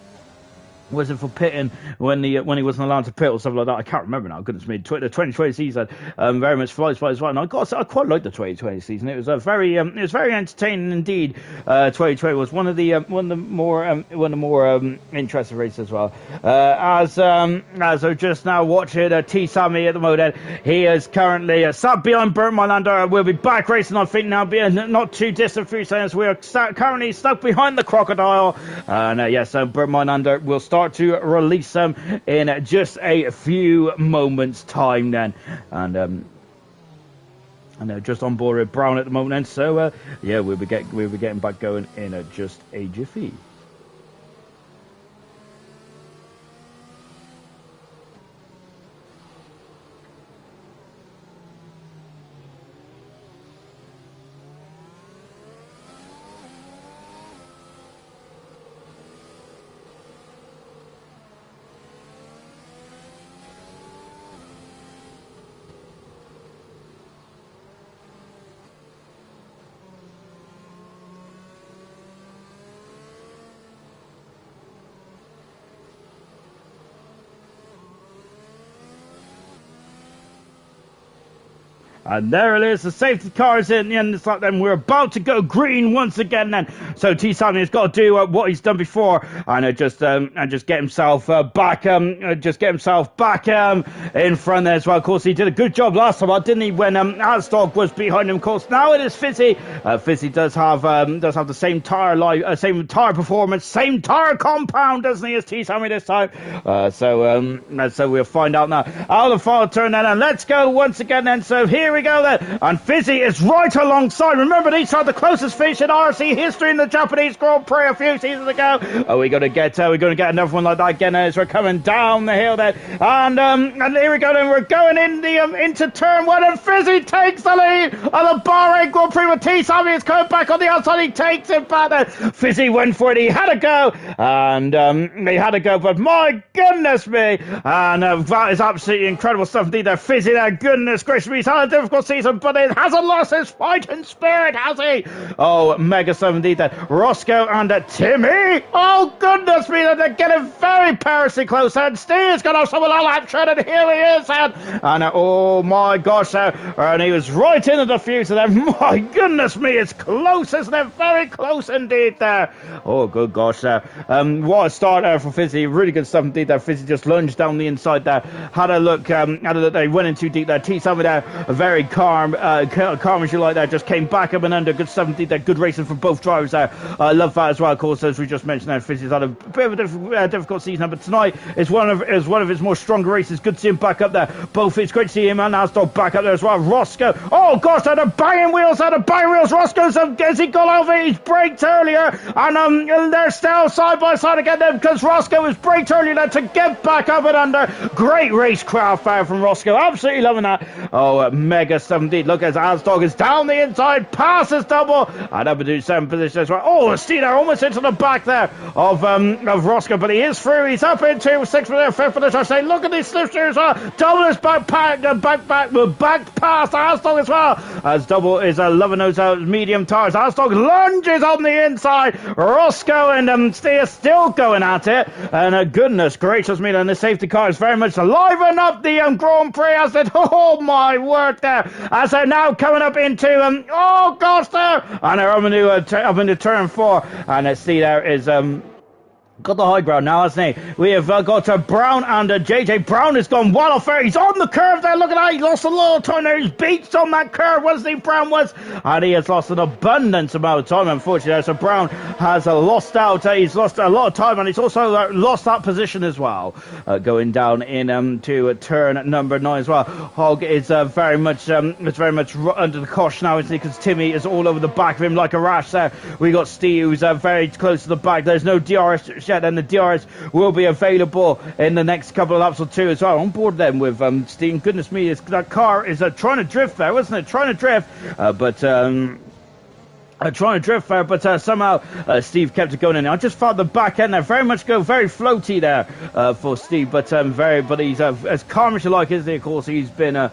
Speaker 1: Was it for pitting when he wasn't allowed to pit or something like that? I can't remember now. Goodness me, the 2020 season very much flies by as well. And I quite liked the 2020 season. It was very entertaining indeed. 2020 was one of the more interesting races as well. As I'm just now watching T. Sami at the moment, he is currently sat behind Bernd Mailander. We'll be back racing, I think, now, being not too distant few seconds. We are currently stuck behind the crocodile, and yes, Bernd Mailander will start to release them in just a few moments time then, and they're just on board with Brown at the moment then, so yeah, we'll be getting back going in just a jiffy. And there it is, the safety car is in the end. It's like then we're about to go green once again then. So T. Sami has got to do what he's done before and just get himself back in front there as well. Of course, he did a good job last time, didn't he, when Asdog was behind him. Of course, now it is Fizzy. Fizzy does have the same tire performance, same tire compound, doesn't he, as T. Sami this time. So we'll find out now. Out of the final turn then, and let's go once again then. So here we go then, and Fizzy is right alongside. Remember, these are the closest finish in IRC history in the Japanese Grand Prix a few seasons ago. Are we going to get another one like that again as we're coming down the hill then? And here we go then. We're going into turn one, and Fizzy takes the lead of the Bahrain Grand Prix with T. Sami is coming back on the outside. He takes it back then. Fizzy went for it. He had a go, but my goodness me, and that is absolutely incredible stuff indeed there. Fizzy there, goodness gracious me, he's had a difficult season, but it hasn't lost his fighting spirit, has he? Oh, mega stuff indeed there. Roscoe and Timmy, oh goodness me, they're getting very perilously close, and Steve's gonna have some of that action, and here he is, and oh my gosh, and he was right into the fuse there. My goodness me, it's close, isn't it? Very close indeed there. Oh good gosh, what a start there for Fizzy. Really good stuff indeed there. Fizzy just lunged down the inside there, had a look, they went in too deep there. T. Sami there, very calm as you like there, just came back up and under. Good stuff indeed there. Good racing from both drivers there. I love that as well, of course, as we just mentioned there. Fizzy's had a bit of a difficult season, but tonight is one of his more stronger races. Good to see him back up there. It's great to see him and Asdog back up there as well. Roscoe, oh gosh, out of banging wheels. Roscoe's as he got over, he's braked earlier, and they're still side by side again then, because Roscoe was braked earlier there to get back up and under. Great racecraft there from Roscoe, absolutely loving that. Oh, mega stuff indeed. Look, as Asdog is down the inside, passes double, and up into 7th position as well. Oh, Steiner almost into the back there of Roscoe, but he is through. He's up into 6th position, 5th position. I say, look at these slipstreams as well. Double is back past Asdog as well, as double is loving those medium tires. Asdog lunges on the inside. Roscoe and Steer still going at it, and goodness gracious me, and the safety car is very much liven up the Grand Prix as it. Oh my word, there as they're now coming up into, oh gosh, there, and they're up into turn 4, and see there is, got the high ground now, hasn't he? We have got Brown, and JJ Brown has gone well off there. He's on the curve there. Look at that. He lost a lot of time there. He's beached on that curve, wasn't he? Brown was. And he has lost an abundance amount of time, unfortunately. So Brown has lost out. He's lost a lot of time, and he's also lost that position as well. Going down in to turn number 9 as well. Hogg is very much under the cosh now, isn't he? Because Timmy is all over the back of him like a rash there. We got Steve, who's very close to the back. There's no DRS yet, and the DRS will be available in the next couple of laps or 2 as well. On board then with Steve. Goodness me, that car is trying to drift there, wasn't it? Trying to drift, but trying to drift there, but somehow Steve kept it going in. I just felt the back end there very much go very floaty there for Steve, but he's as calm as you like, isn't he? Of course, he's been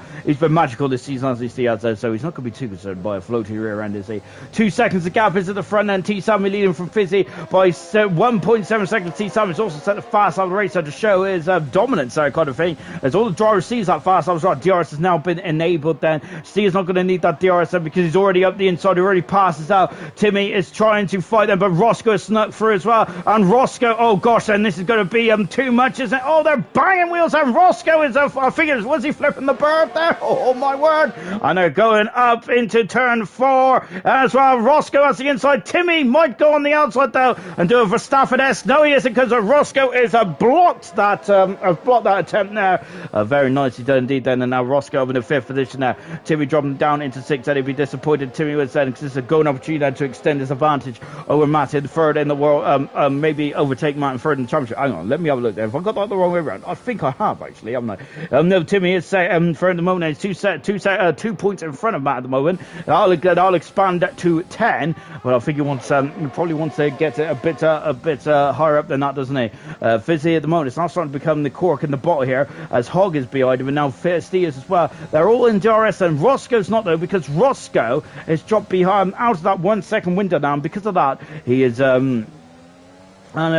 Speaker 1: magical this season, as he has, so he's not going to be too concerned by a floaty rear end, is he? 2 seconds the gap is at the front end. T Sammy leading from Fizzy by 1.7 seconds. T Sammy's also set the fast out of the race to show his dominance there, kind of thing. As all the drivers sees that fast, I was right. DRS has now been enabled. Then Steve's not going to need that DRS then, because he's already up the inside. He already passes out. Timmy is trying to fight them, but Roscoe snuck through as well. And Roscoe, oh gosh, and this is going to be too much, isn't it? Oh, they're banging wheels, and Roscoe is, I think, was he flipping the bird there? Oh my word. And they're going up into turn 4 as well. Roscoe has the inside. Timmy might go on the outside though and do a Verstappen-esque. No, he isn't, because Roscoe is blocked that attempt there. Very nicely done indeed then. And now Roscoe up in the 5th position there. Timmy dropping down into 6th. And he'd be disappointed. Timmy was then, because this is a golden opportunity to extend his advantage over Matt in 3rd in the world, maybe overtake Matt in 3rd in the championship. Hang on, let me have a look there. If I got that the wrong way around, I think I have actually, haven't I? No, Timmy is 3rd at the moment. He's 2 points in front of Matt at the moment. I'll expand to 10, but I think he probably wants to get a bit higher up than that, doesn't he? Fizzy at the moment, it's now starting to become the cork in the bottle here, as Hogg is behind him, and now Steve is as well. They're all in DRS, and Roscoe's not though, because Roscoe is dropped behind out of that 1 second window now, and because of that he is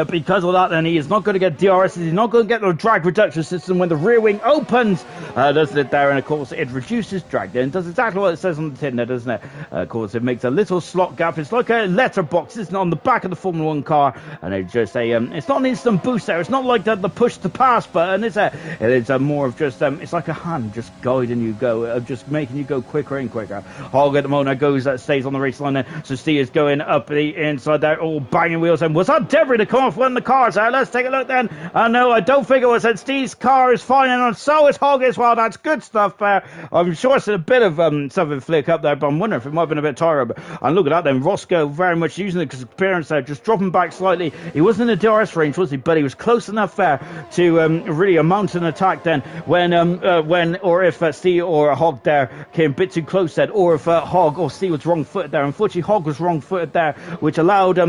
Speaker 1: because of that, then he is not going to get DRS. He's not going to get the drag reduction system when the rear wing opens, doesn't it there? And of course, it reduces drag. Then it does exactly what it says on the tin there, doesn't it? Of course, it makes a little slot gap. It's like a letterbox, isn't it, on the back of the Formula 1 car? And it just it's not an instant boost there. It's not like the push to pass button, is it? It is more of just it's like a hand just guiding you go, just making you go quicker and quicker. Hogg at the moment stays on the race line there. So Steve is going up the inside there, all banging wheels. And was that Debris to come off one of the cars there? Let's take a look then. No, I don't think it was. And Steve's car is fine, and so is Hogg as well. That's good stuff there. I'm sure it's a bit of something flick up there, but I'm wondering if it might have been a bit tired. And look at that then. Roscoe very much using the experience there, just dropping back slightly. He wasn't in the DRS range, was he? But he was close enough there to really mount an attack then when or if Steve or Hogg there came a bit too close then, or if Hogg or Steve was wrong footed there. Unfortunately, Hogg was wrong footed there, which allowed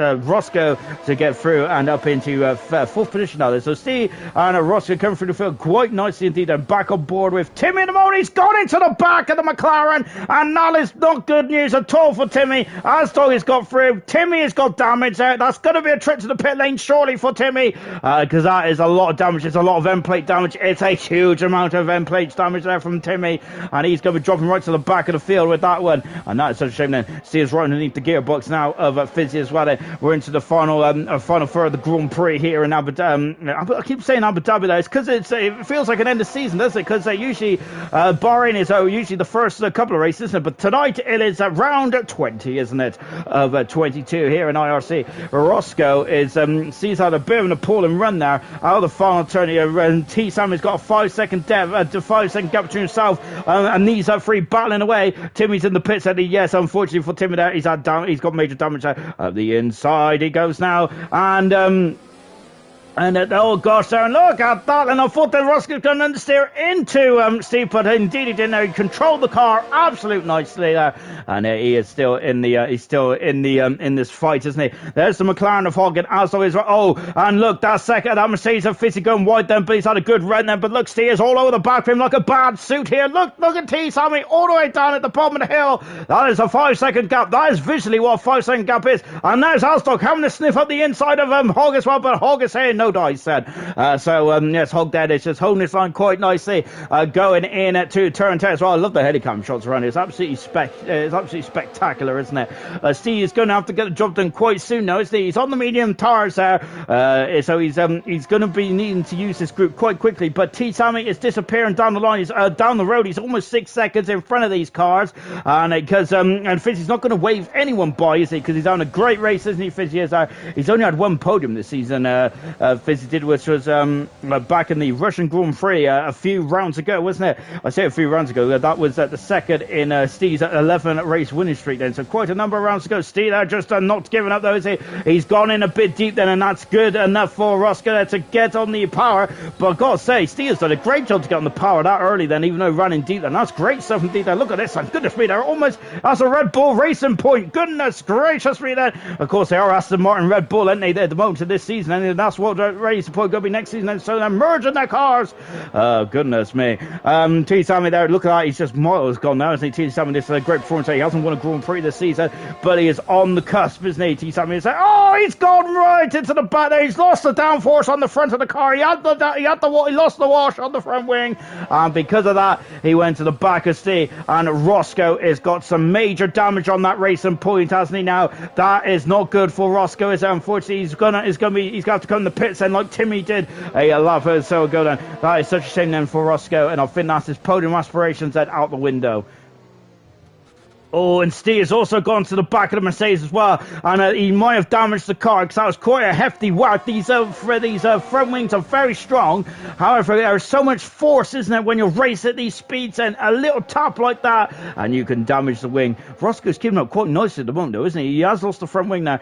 Speaker 1: Roscoe to get through and up into 4th position now. So Steve and Roscoe come through the field quite nicely indeed, and back on board with Timmy in the moment. He's gone into the back of the McLaren, and that is not good news at all for Timmy. As though he's got through, Timmy has got damage there. That's going to be a trip to the pit lane surely for Timmy, because that is a lot of damage. It's a lot of end plate damage. It's a huge amount of end plate damage there from Timmy, and he's going to be dropping right to the back of the field with that one. And that is such a shame then. Steve's right underneath the gearbox now of Fizzy as well. We're into the final third of the Grand Prix here in Abu Dhabi. I keep saying Abu Dhabi though. It's because it feels like an end of season, doesn't it? Because usually Bahrain is usually the first couple of races, isn't it? But tonight it is round 20, isn't it? Of 22 here in IRC. Roscoe sees out a bit of an appalling run there out of the final turn here. And T Sammy's got a 5 second gap between himself and these three battling away. Timmy's in the pits. Yes, unfortunately for Timmy there, he's got major damage there. The inside he goes now, and oh gosh, there, and look at that, and I thought that Roscoe was going to understeer into Steve, but indeed he didn't. He controlled the car absolutely nicely there, and he is still in this fight, isn't he? There's the McLaren of Hogg, and as always, and look, that Mercedes of Fizzy going wide then, but he's had a good run then, but look, Steve is all over the back of him like a bad suit here. Look at T Sammy all the way down at the bottom of the hill. That is a 5 second gap. That is visually what a 5 second gap is, and there's Alstock having to sniff up the inside of Hogg as well, but Hogg is saying no, so nice then. Yes, Hog there is just holding this line quite nicely, going in to turn 10 as well. I love the helicam shots around here. It's absolutely spectacular, isn't it? Steve is going to have to get the job done quite soon now, isn't he? He's on the medium tires there, so he's going to be needing to use this group quite quickly. But T Sammy is disappearing down the line. He's down the road. He's almost 6 seconds in front of these cars, and because and Fizzy's not going to wave anyone by, is he? Because he's on a great race, isn't he? Fizzy is. He's only had one podium this season. Fizzy did, which was back in the Russian Grand Prix a few rounds ago, wasn't it? I say a few rounds ago. That was the second in Steve's 11 race winning streak then. So quite a number of rounds to go. Steve just not giving up though, is he? He's gone in a bit deep then, and that's good enough for Roscoe to get on the power. But I've got to say, Steve's done a great job to get on the power that early then, even though running deep then. That's great stuff indeed there. Look at this. Goodness me, they're almost, that's a Red Bull Racing point. Goodness gracious me then. Of course, they are Aston Martin Red Bull, aren't they, at the moment of this season, and that's what the Racing point going to be next season, and so they're merging their cars. Goodness me. T Sammy there, look at that, he's just miles gone now, isn't he? T Sammy, this is a great performance. He hasn't won a Grand Prix this season, but he is on the cusp, isn't he? T Sammy is like, oh, he's gone right into the back there. He's lost the downforce on the front of the car. He lost the wash on the front wing, and because of that, he went to the back of Steve, and Roscoe has got some major damage on that Racing point, hasn't he? Now that is not good for Roscoe. Is unfortunately he's gonna have to come in the pits then, like Timmy did a lap or so ago. Then that is such a shame then for Roscoe, and I think that's his podium aspirations then out the window. Oh, and Steve has also gone to the back of the Mercedes as well, and he might have damaged the car because that was quite a hefty whack. These front wings are very strong. However, there's so much force, isn't it, when you race at these speeds, and a little tap like that, and you can damage the wing. Roscoe's keeping up quite nicely at the moment, though, isn't he? He has lost the front wing now,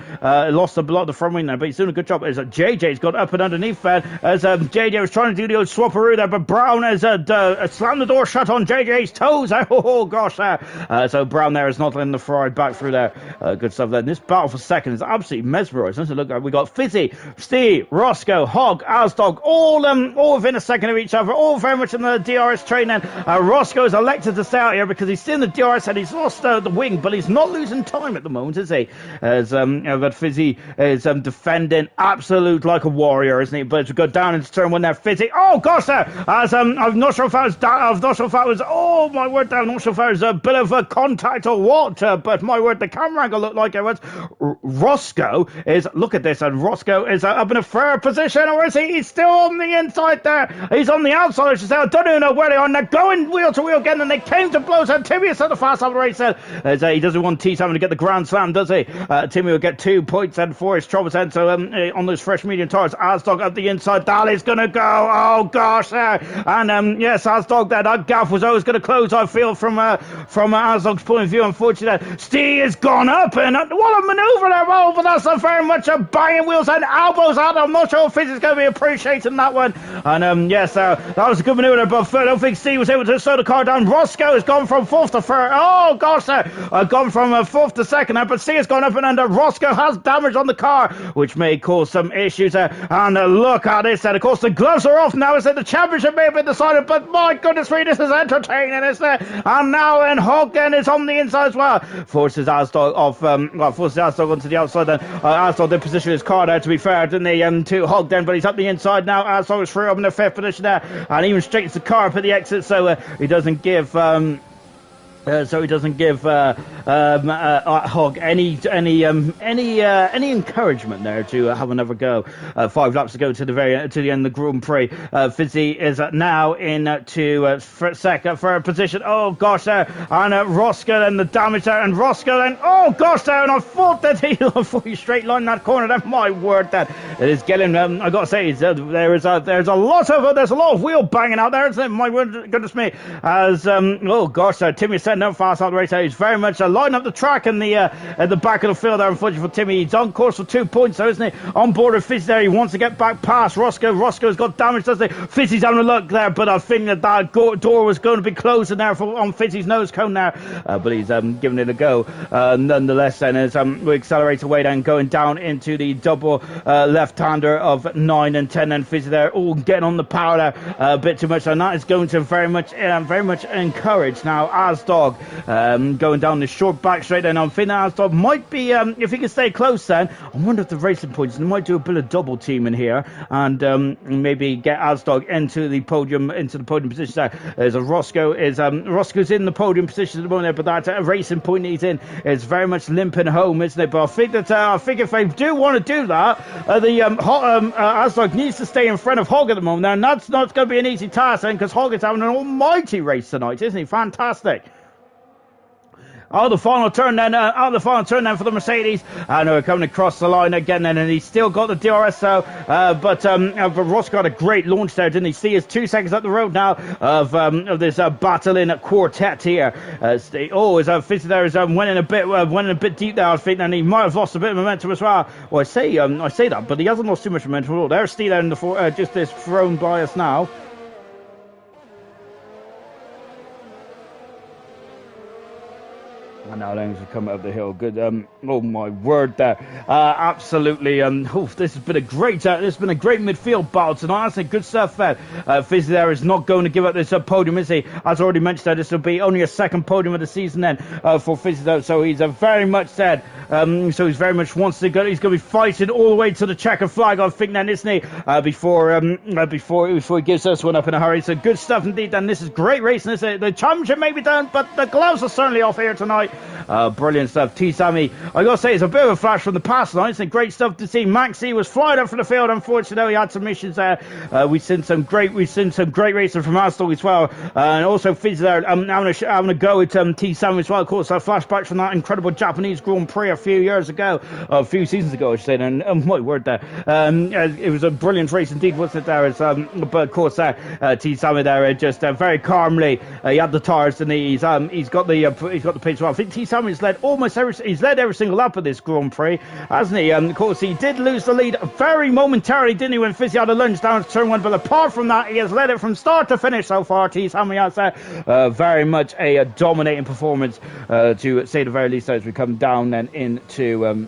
Speaker 1: lost a lot of the front wing now, but he's doing a good job. As JJ's got up and underneath there, as JJ was trying to do the old swapperoo there, but Brown has slammed the door shut on JJ's toes. Oh gosh, so Brown there is not letting the Ferrari back through there. Good stuff there. This battle for second is absolutely mesmerising. So look, we got Fizzy, Steve, Roscoe, Hog, Asdog, all within a second of each other, all very much in the DRS train. And Roscoe is elected to stay out here because he's still in the DRS and he's lost the wing, but he's not losing time at the moment, is he? As but Fizzy is defending absolute like a warrior, isn't he? But as we go down into turn one there, Fizzy, oh gosh, there, as I'm not sure if that was, oh my word, I'm not sure if that was a bit of a contact or what, but my word, the camera angle looked like it was. Roscoe is, look at this, and Roscoe is up in a fair position, or is he? He's still on the inside there. He's on the outside, I should say. I don't even know where they are, and they're going wheel to wheel again, and they came to blows, and Timmy is at the fast of the race. He doesn't want T7 to get the Grand Slam, does he? Timmy will get 2 points and for his troubles then, so on those fresh medium tires, Asdog up the inside, that is going to go, oh gosh, and yes, Asdog there, that gap was always going to close, I feel, from Asdog's point of view. Unfortunately, Steve has gone up, and what a manoeuvre there. Oh, but that's very much a banging wheels and elbows out. I'm not sure if Fizz is going to be appreciating that one. And yes, that was a good manoeuvre there, but I don't think Steve was able to slow the car down. Roscoe has gone from fourth to third. Oh gosh, gone from fourth to second, but Steve has gone up and under. Roscoe has damage on the car, which may cause some issues there. And look at this, and of course the gloves are off now. Is it the championship may have been decided, but my goodness me, this is entertaining, isn't it? And now Hogan is on the inside as well. Forces Asdog off, forces Asdog onto the outside then. Asdog then positioned his car there, to be fair, didn't he? To Hog then, but he's up the inside now. Asdog is free up in the fifth position there, and even straightens the car up at the exit, so he doesn't give Hog any encouragement there to have another go. 5 laps to go to the end of the Grand Prix. Fizzy is now into third position. Oh gosh, there, and Roscoe and the damage there, and Roscoe then, oh gosh, there, and I thought that he straight line that corner. Then my word, that it is getting. I got to say, there's a lot of wheel banging out there, isn't it? My word, goodness me, as oh gosh, Timmy said no fast out the race. He's very much lining up the track in the at the back of the field there. Unfortunately for Timmy, he's on course for 2 points, though, isn't he? On board with Fizz there. He wants to get back past Roscoe. Roscoe's got damage, doesn't he? Fizzy's having a look there, but I think that door was going to be closing there on Fizzy's nose cone there. But he's giving it a go nonetheless. Then as we accelerate away, then going down into the double left-hander of 9 and 10. And Fizzy there, all getting on the power there a bit too much, and that is going to very much encourage now Asdog going down the short short back straight then on Finn Asdog might be, if he can stay close then, I wonder if the Racing Points might do a bit of double team in here and maybe get Asdog into the podium position there. As Roscoe's in the podium position at the moment there, but that Racing Point he's in is very much limping home, isn't it? But I think if they do want to do that, Asdog needs to stay in front of Hogg at the moment now, and that's not going to be an easy task then, because Hogg is having an almighty race tonight, isn't he? Fantastic. Out of the final turn then for the Mercedes, and we're coming across the line again then, and he's still got the DRS but Ross got a great launch there, didn't he? See, he's 2 seconds up the road now of this battle in quartet here. Fizzy there is winning a bit deep there, I think, and he might have lost a bit of momentum as well. Well, I say that, but he hasn't lost too much momentum at all. There's Steele in the just this thrown by us now. And now Lengs are coming up the hill. Good. Oh my word, there. Absolutely. This has been a great midfield battle tonight. That's good stuff there. Fizzy there is not going to give up this podium, is he? As already mentioned, this will be only a second podium of the season then for Fizzy though. So he's very much said. So he's very much wants to go. He's going to be fighting all the way to the checkered flag, I think, then, isn't he? Before he gives us one up in a hurry. So good stuff indeed. And this is great racing, isn't it? The championship may be done, but the gloves are certainly off here tonight. Brilliant stuff. T-Sammy, I gotta say, it's a bit of a flash from the past tonight. It's great stuff to see. Maxi was flying up from the field. Unfortunately, he had some missions there. We've seen some great racing from Asdog as well, and also Fizz there having a go at T-Sammy as well. Of course, flashbacks from that incredible Japanese Grand Prix a few seasons ago, I should say. And my word, there, it was a brilliant race indeed, wasn't it? There is, but of course, T-Sammy there just very calmly. He had the tires, and he's got the pace. Well, I think T-Sammy's led every single lap of this Grand Prix, hasn't he? Of course, he did lose the lead very momentarily, didn't he, when Fizzy had a lunge down to turn one, but apart from that, he has led it from start to finish so far. T-Sammy has very much a dominating performance, to say the very least, as we come down then into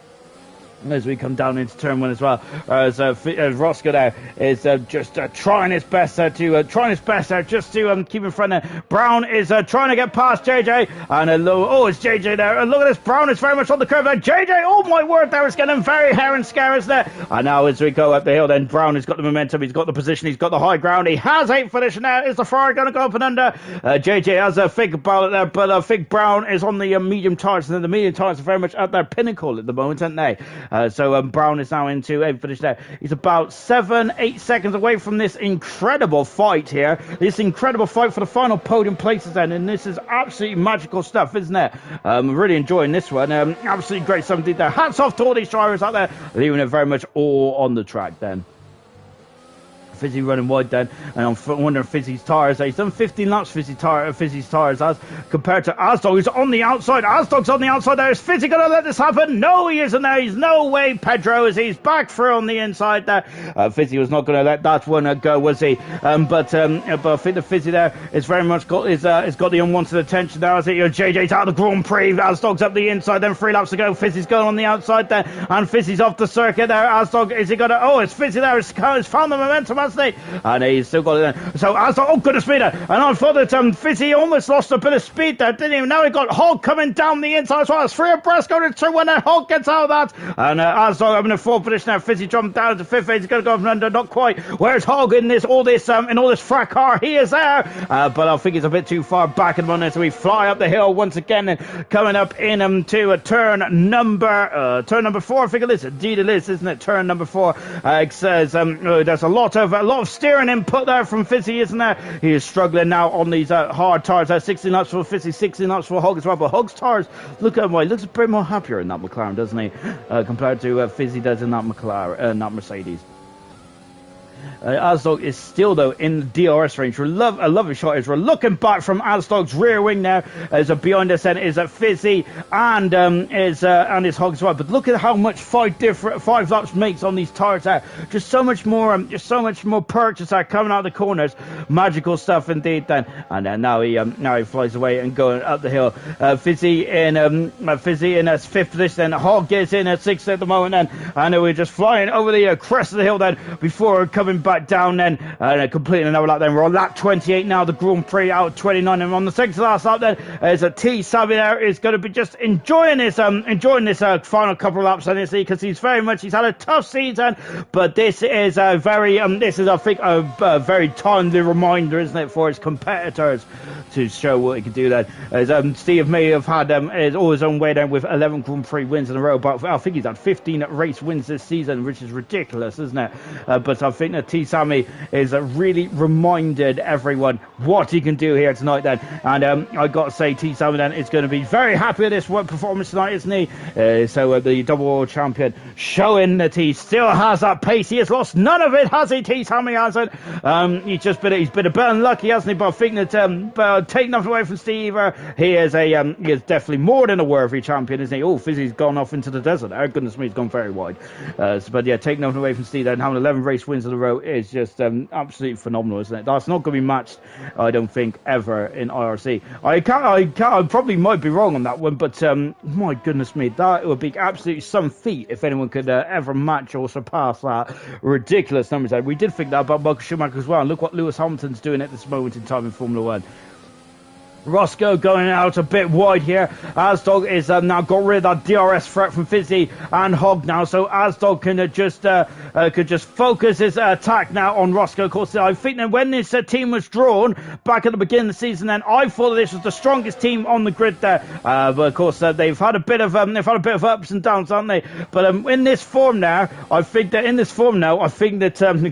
Speaker 1: turn one as well, as Roscoe there is just trying his best just to keep in front there. Brown is trying to get past JJ, and it's JJ there, and look at this, Brown is very much on the curve there. JJ, oh my word, there is getting very hair and scares there, and now as we go up the hill then, Brown has got the momentum, he's got the position, he's got the high ground, he has 8 finish now. Is the fire going to go up and under? JJ has a fig ballot there, but I think Brown is on the medium tires, and then the medium tires are very much at their pinnacle at the moment, aren't they? So Brown is now into a finish there. He's about 7-8 seconds away from this incredible fight here. This incredible fight for the final podium places then. And this is absolutely magical stuff, isn't it? Really enjoying this one. Absolutely great stuff indeed there. Hats off to all these drivers out there, leaving it very much all on the track then. Fizzy running wide then, and I'm wondering Fizzy's tyres. He's done 15 laps. Fizzy's tyres as compared to Asdog, who's on the outside. Asdog's on the outside there. Is Fizzy going to let this happen? No, he isn't there. He's no way, Pedro, as he's back through on the inside there. Fizzy was not going to let that one go, was he? But I think the Fizzy there is very much got the unwanted attention there. As JJ's out of the Grand Prix. Asdog's up the inside. Then 3 laps to go. Fizzy's going on the outside there, and Fizzy's off the circuit there. Asdog, is he going to? Oh, it's Fizzy there. He's found the momentum, hasn't he? And he's still got it there. So Asdog, oh goodness me there. And I thought that Fizzy almost lost a bit of speed there, didn't he? Now he got Hogg coming down the inside as well. It's 3 abreast going to 2 when Hogg gets out of that. And Asdog having a 4th position now. Fizzy jumped down to 5th. He's going to go up and under, not quite. Where's Hogg in all this fracas? He is there. But I think he's a bit too far back at the moment. So we fly up the hill once again and coming up in to a turn number 4. I think it is. Indeed it is, isn't it? Turn number 4. It says there's a lot of steering input there from Fizzy, isn't there? He is struggling now on these hard tires. 16 laps for Fizzy, 16 laps for Hogg as well. But Hogg's tires, look at him, he looks a bit more happier in that McLaren, doesn't he? Compared to Fizzy does in that McLaren, that Mercedes. Asdog is still though in the DRS range. I love his shot. As we're looking back from Asdog's rear wing now, as behind us then is Fizzy and his Hogg as well. But look at how much 5 laps makes on these tires there. Just so much more purchase are coming out of the corners. Magical stuff indeed then. And then now he flies away and going up the hill. Fizzy in 5th position. Then Hogg is in at 6th at the moment then. And we're just flying over the crest of the hill then before coming coming back down then, completing another lap then. We're on lap 28 now, the Grand Prix out of 29, and on the second to last lap then, is T. Sammy there is going to be just enjoying this final couple of laps, honestly, because he's had a tough season, but this is I think a very timely reminder, isn't it, for his competitors to show what he can do then. As Steve may have had all his own way then with 11 Grand Prix wins in a row, but I think he's had 15 race wins this season, which is ridiculous, isn't it? But I think that T. Sammy is really reminded everyone what he can do here tonight then, and I got to say T. Sammy then is going to be very happy with this performance tonight, isn't he? So the double world champion showing that he still has that pace. He has lost none of it, has he? T. Sammy hasn't. He's been a bit unlucky, hasn't he? But I think that take nothing away from Steve, he is definitely more than a worthy champion, isn't he? Oh, Fizzy's gone off into the desert. Oh, goodness me, he's gone very wide. But yeah, take nothing away from Steve then. Having 11 race wins in a row is just absolutely phenomenal, isn't it? That's not going to be matched, I don't think, ever in IRC. I probably might be wrong on that one, but my goodness me, that would be absolutely some feat if anyone could ever match or surpass that ridiculous numbers. We did think that about Michael Schumacher as well, and look what Lewis Hamilton's doing at this moment in time in Formula 1. Roscoe going out a bit wide here. Asdog is now got rid of that DRS threat from Fizzy and Hogg now, so Asdog can just focus his attack now on Roscoe. Of course, I think that when this team was drawn back at the beginning of the season, then I thought this was the strongest team on the grid there. But of course, they've had a bit of ups and downs, haven't they? But in this form now, I think that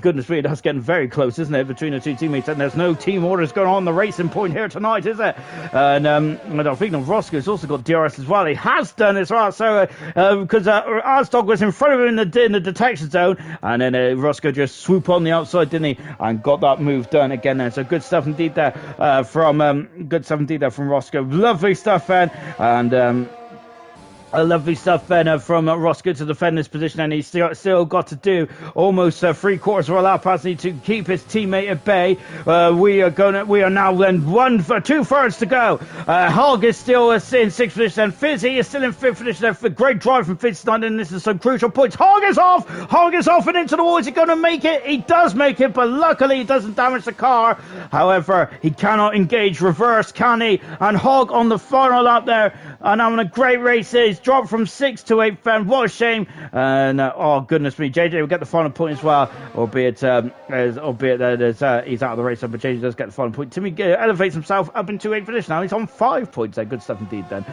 Speaker 1: goodness me, that's getting very close, isn't it, between the two teammates? And there's no team orders going on the racing point here tonight, is it? And I think that Roscoe's also got DRS as well. He has done as well. So because Asdog was in front of him in the detection zone, and then Roscoe just swooped on the outside, didn't he? And got that move done again. Then so good stuff indeed there from Roscoe. Lovely stuff, then, and. Lovely stuff then from Roscoe to defend this position, and he's still got to do almost 3/4 of a lap, hasn't he, to keep his teammate at bay. We are now then 2/3 to go. Hogg is still in 6th position, and Fizzy is still in 5th position. Great drive from Fizzy tonight, and this is some crucial points. Hogg is off and into the wall. Is he going to make it? He does make it, but luckily he doesn't damage the car. However, he cannot engage reverse, can he? And Hogg on the final lap there, and having a great race. He's dropped from 6th to 8th, and what a shame. And oh goodness me, JJ will get the final point as well, albeit that he's out of the race, but JJ does get the final point. Timmy elevates himself up into 8th position now. He's on 5 points there. Good stuff indeed then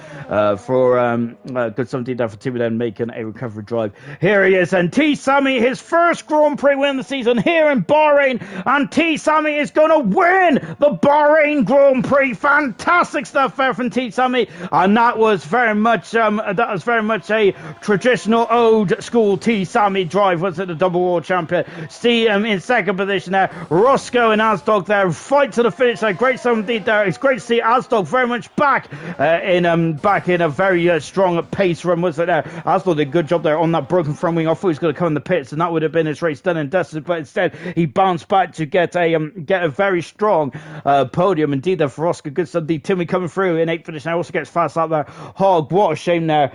Speaker 1: good stuff indeed there for Timmy then, making a recovery drive. Here he is, and T. Sammy, his first Grand Prix win of the season here in Bahrain, and T. Sammy is going to win the Bahrain Grand Prix. Fantastic stuff there from T. Sammy, and that was very much a traditional old school T. Sammy drive, wasn't it? The double world champion. See him in second position there. Roscoe and Asdog there, fight to the finish there. Great stuff indeed there. It's great to see Asdog very much back in a very strong pace run, wasn't it there? Asdog did a good job there on that broken front wing. I thought he was going to come in the pits, and that would have been his race done and dusted, but instead he bounced back to get a very strong podium indeed there for Roscoe. Good stuff indeed. Timmy coming through in 8th position. Also gets fast out there. Hogg, what a shame there.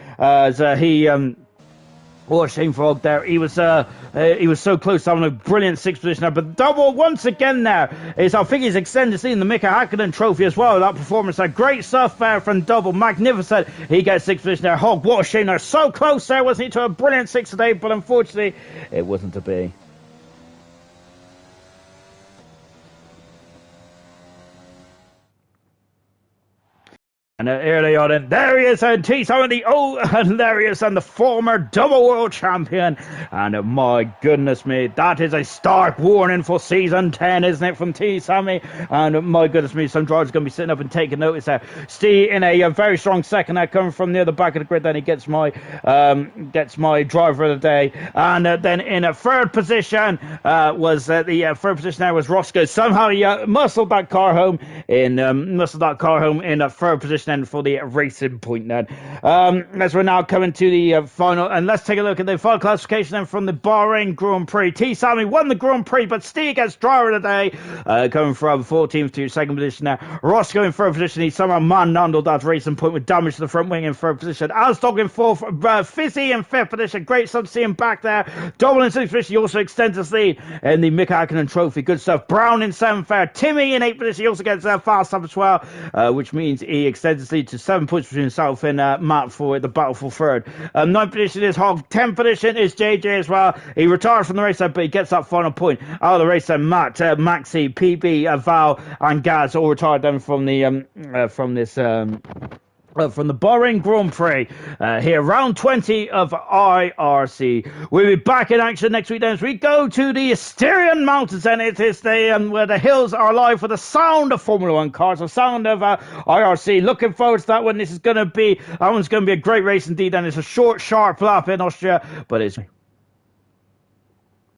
Speaker 1: What a shame for Hogg there. He was so close to having a brilliant 6th position there. But double once again there is, I think he's extended seeing the Mika Hakkinen trophy as well. That performance there. Great stuff there from double. Magnificent. He gets 6th position there. Hogg, what a shame there. So close there, wasn't he, to a brilliant 6th today, but unfortunately it wasn't to be. And here they are then. There he is, and T. Sammy, and there he is, and the former double world champion. And my goodness me, that is a stark warning for season 10, isn't it, from T. Sammy? And my goodness me, some drivers are going to be sitting up and taking notice there. Steve in a very strong second there, coming from near the back of the grid. Then he gets my driver of the day. And then in a third position was Roscoe. Somehow he muscled that car home in a third position position then for the Racing Point then. As we're now coming to the final, and let's take a look at the final classification then from the Bahrain Grand Prix. T. Sammy won the Grand Prix, but Steve gets driver of the day, coming from 14th to 2nd position there. Ross going in 3rd position. He somehow manhandled that Racing Point with damage to the front wing in 3rd position. Asdog in 4th, Fizzy in 5th position. Great stuff to see him back there. Double in 6th position. He also extends his lead in the Mick Hakkinen Trophy. Good stuff. Brown in 7th there. Timmy in 8th position. He also gets fast up as well, which means he extends his lead to 7 points between himself and Matt for the battle for 3rd. 9th position is Hogg. 10th position is JJ as well. He retired from the race, but he gets that final point out of the race. Matt, Maxi, PB, Val, and Gaz all retired then from the from the Bahrain Grand Prix here, round 20 of IRC. We'll be back in action next week then as we go to the Styrian Mountains, and it is the where the hills are alive for the sound of Formula One cars, the sound of IRC. Looking forward to that one. That one's going to be a great race indeed, and it's a short, sharp lap in Austria, but it's